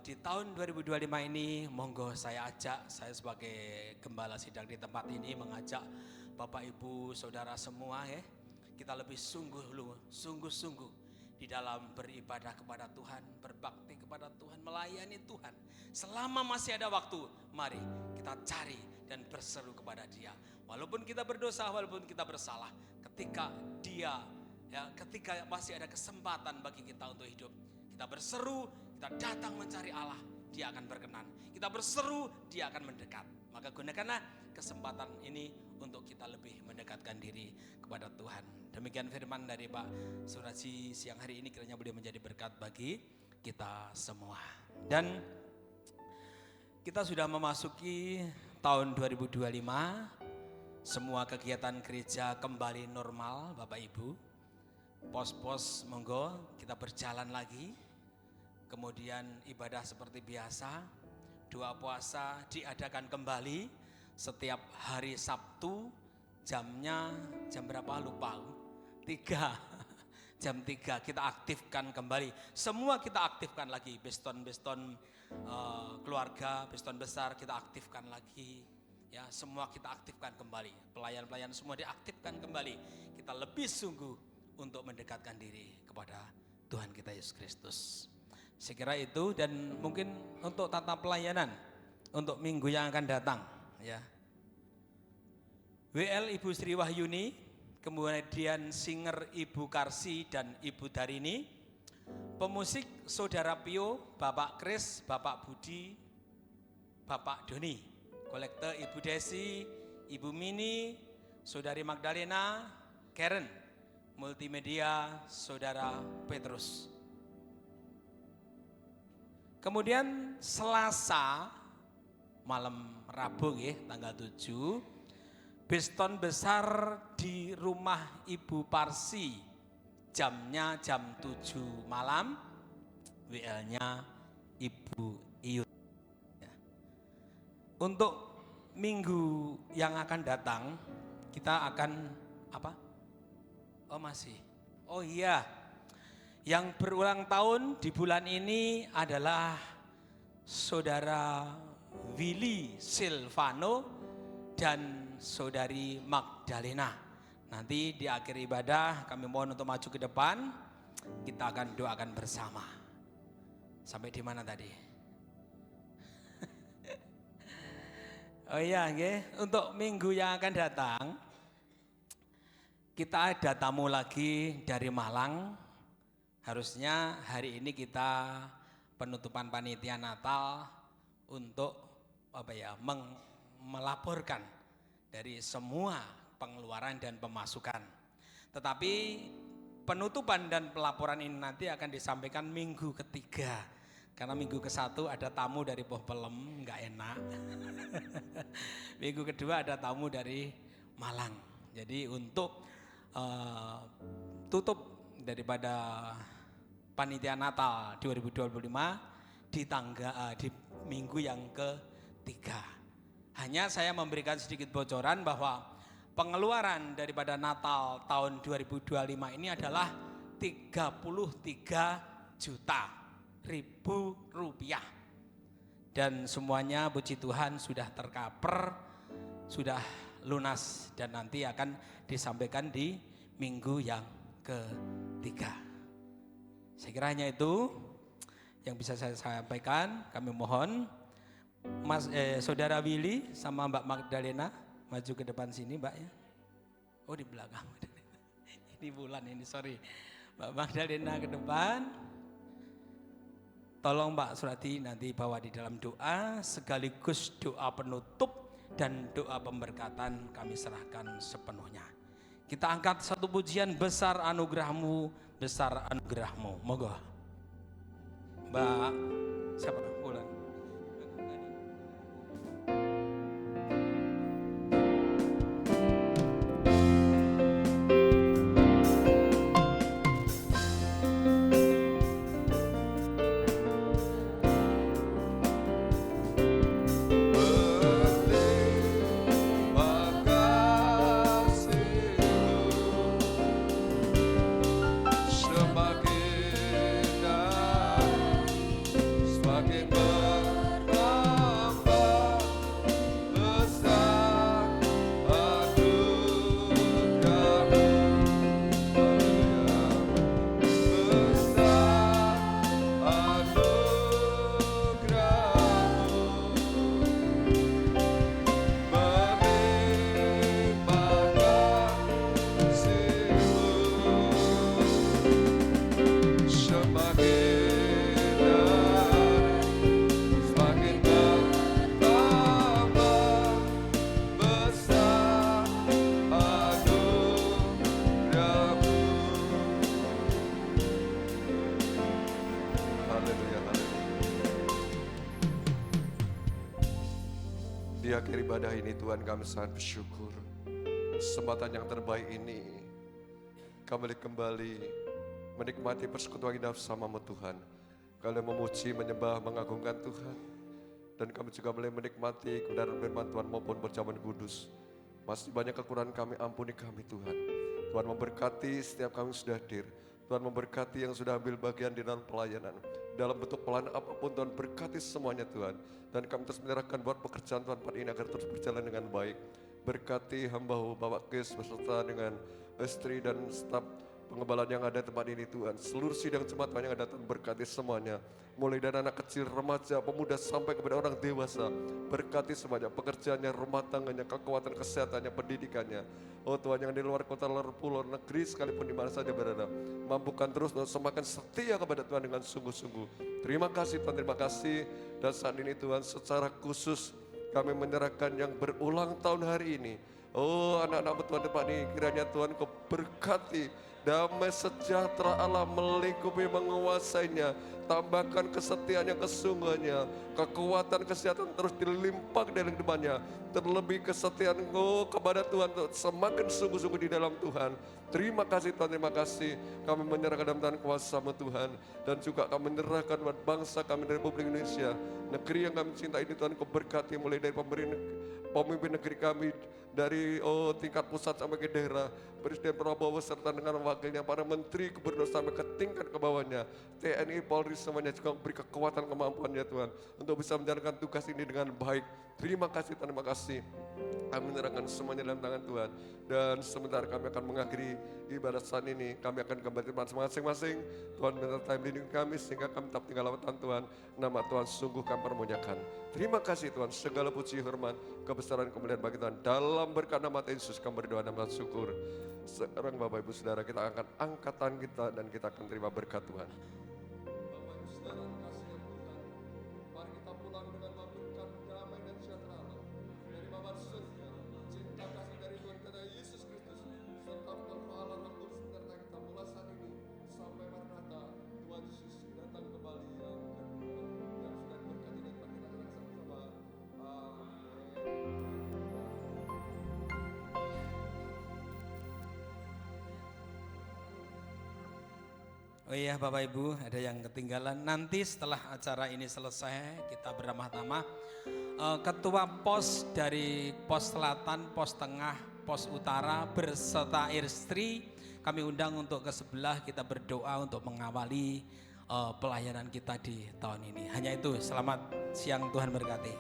di tahun 2025 ini, monggo saya sebagai gembala sidang di tempat ini mengajak Bapak Ibu, Saudara semua ya, kita lebih sungguh-sungguh di dalam beribadah kepada Tuhan, berbakti kepada Tuhan, melayani Tuhan. Selama masih ada waktu, mari kita cari dan berseru kepada Dia. Walaupun kita berdosa, walaupun kita bersalah, ketika ketika masih ada kesempatan bagi kita untuk hidup, kita berseru, kita datang mencari Allah, Dia akan berkenan. Kita berseru, Dia akan mendekat. Maka gunakanlah kesempatan ini untuk kita lebih mendekatkan diri kepada Tuhan. Demikian firman dari Pak Suraji siang hari ini, kiranya boleh menjadi berkat bagi kita semua. Dan kita sudah memasuki tahun 2025, semua kegiatan gereja kembali normal Bapak Ibu. Pos-pos monggo kita berjalan lagi. Kemudian ibadah seperti biasa, doa puasa diadakan kembali setiap hari Sabtu. Jamnya jam berapa lupa? 3 jam 3 kita aktifkan kembali. Semua kita aktifkan lagi. Beston keluarga, beston besar kita aktifkan lagi. Ya, semua kita aktifkan kembali. Pelayan-pelayan semua diaktifkan kembali. Kita lebih sungguh untuk mendekatkan diri kepada Tuhan kita Yesus Kristus. Saya kira itu, dan mungkin untuk tata pelayanan untuk minggu yang akan datang ya. WL Ibu Sri Wahyuni, kemudian singer Ibu Karsi dan Ibu Darini, pemusik Saudara Pio, Bapak Kris, Bapak Budi, Bapak Doni, kolektor Ibu Desi, Ibu Mini, Saudari Magdalena, Karen, multimedia Saudara Petrus. Kemudian Selasa malam Rabu ya, tanggal 7, beston besar di rumah Ibu Parsi, jamnya jam 7 malam, WL-nya Ibu Iyut. Ya. Untuk minggu yang akan datang, kita akan apa? Oh masih, oh iya, yang berulang tahun di bulan ini adalah Saudara Willy Silvano dan Saudari Magdalena. Nanti di akhir ibadah kami mohon untuk maju ke depan, kita akan doakan bersama. Sampai di mana tadi? Oh iya, untuk minggu yang akan datang kita ada tamu lagi dari Malang. Harusnya hari ini kita penutupan panitia Natal untuk melaporkan dari semua pengeluaran dan pemasukan. Tetapi penutupan dan pelaporan ini nanti akan disampaikan minggu ketiga. Karena minggu ke-1 ada tamu dari Pohpelem, nggak enak. Minggu kedua ada tamu dari Malang. Jadi untuk tutup daripada panitia Natal 2025 di minggu yang ketiga. Hanya saya memberikan sedikit bocoran bahwa pengeluaran daripada Natal tahun 2025 ini adalah 33 juta ribu rupiah. Dan semuanya puji Tuhan sudah tercover, sudah lunas dan nanti akan disampaikan di minggu yang ketiga. Saya kira hanya itu yang bisa saya sampaikan. Kami mohon Saudara Willy sama Mbak Magdalena maju ke depan sini, Mbak ya. Oh, di belakang. Ini Bulan ini, sorry. Mbak Magdalena ke depan. Tolong Mbak Surati nanti bawa di dalam doa sekaligus doa penutup dan doa pemberkatan kami serahkan sepenuhnya. Kita angkat satu pujian, besar anugerahmu, besar anugerahmu. Moga. Mbak siapa? Bulan. Di akhir ibadah ini Tuhan kami sangat bersyukur. Kesempatan yang terbaik ini kami kembali menikmati persekutuan kita bersama-Mu Tuhan. Kami memuji, menyembah, mengagungkan Tuhan. Dan kami juga boleh menikmati kebenaran firman Tuhan maupun perjamuan kudus. Masih banyak kekurangan kami, ampuni kami Tuhan. Tuhan memberkati setiap kami sudah hadir. Tuhan memberkati yang sudah ambil bagian di dalam pelayanan. Dalam bentuk pelayanan apapun Tuhan berkati semuanya Tuhan. Dan kami terus menyerahkan buat pekerjaan Tuhan Pak ini agar terus berjalan dengan baik. Berkati hamba-Mu Bapak Kis beserta dengan istri dan staf pengembalaan yang ada di tempat ini Tuhan. Seluruh sidang jemaat yang ada Tuhan berkati semuanya. Mulai dari anak kecil, remaja, pemuda sampai kepada orang dewasa. Berkati semuanya, pekerjaannya, rumah tangganya, kekuatan kesehatannya, pendidikannya. Oh Tuhan, yang di luar kota, luar pulau, negeri sekalipun di mana saja berada. Mampukan terus untuk semakin setia kepada Tuhan dengan sungguh-sungguh. Terima kasih Tuhan, terima kasih. Dan saat ini Tuhan secara khusus kami menyerahkan yang berulang tahun hari ini. Oh anak-anak Tuhan tempat ini, kiranya Tuhan Kau berkati. Damai sejahtera Allah melingkupi menguasainya. Tambahkan kesetiaannya, kesungguhannya. Kekuatan kesehatan terus dilimpahkan dari depannya. Terlebih kesetiaan kepada Tuhan untuk semakin sungguh-sungguh di dalam Tuhan. Terima kasih Tuhan, terima kasih. Kami menyerahkan dalam tangan kuasa-Mu Tuhan. Dan juga kami menyerahkan buat bangsa kami dari Republik Indonesia. Negeri yang kami cintai ini Tuhan Kau berkati mulai dari pemimpin negeri kami. Dari tingkat pusat sampai ke daerah, Presiden Prabowo serta dengan wakilnya, para menteri, gubernur sampai ke tingkat ke bawahnya, TNI, Polri semuanya juga beri kekuatan kemampuan ya Tuhan untuk bisa menjalankan tugas ini dengan baik. Terima kasih Tuhan, terima kasih. Kami menyerahkan semuanya dalam tangan Tuhan. Dan sebentar kami akan mengakhiri ibadat saat ini. Kami akan kembali tempat masing-masing. Tuhan menyertai melindungi kami sehingga kami tetap tinggal lawatan Tuhan. Nama Tuhan sungguh kami permuliakan. Terima kasih Tuhan, segala puji, hormat, kebesaran, kemuliaan bagi Tuhan. Dalam berkat nama Tuhan Yesus kami berdoa dan bersyukur. Sekarang Bapak Ibu Saudara kita akan angkat tangan kita dan kita akan terima berkat Tuhan. Bapak Ibu Saudara kasih Tuhan, mari kita pulang dengan memberikan damai dan sejahtera Allah dari Bapa surga, cinta kasih dari Tuhan kita Yesus Kristus, serta pahala Roh Kudus serta kita mulai saat ini sampai Maranatha. Tuhan Yesus datang kembali yang kedua, yang sudah berkati dan kita sama-sama. Amin. Oh iya Bapak Ibu, ada yang ketinggalan. Nanti setelah acara ini selesai, kita beramah-tamah. Ketua pos dari pos selatan, pos tengah, pos utara berserta istri. Kami undang untuk ke sebelah, kita berdoa untuk mengawali pelayanan kita di tahun ini. Hanya itu, selamat siang, Tuhan berkati.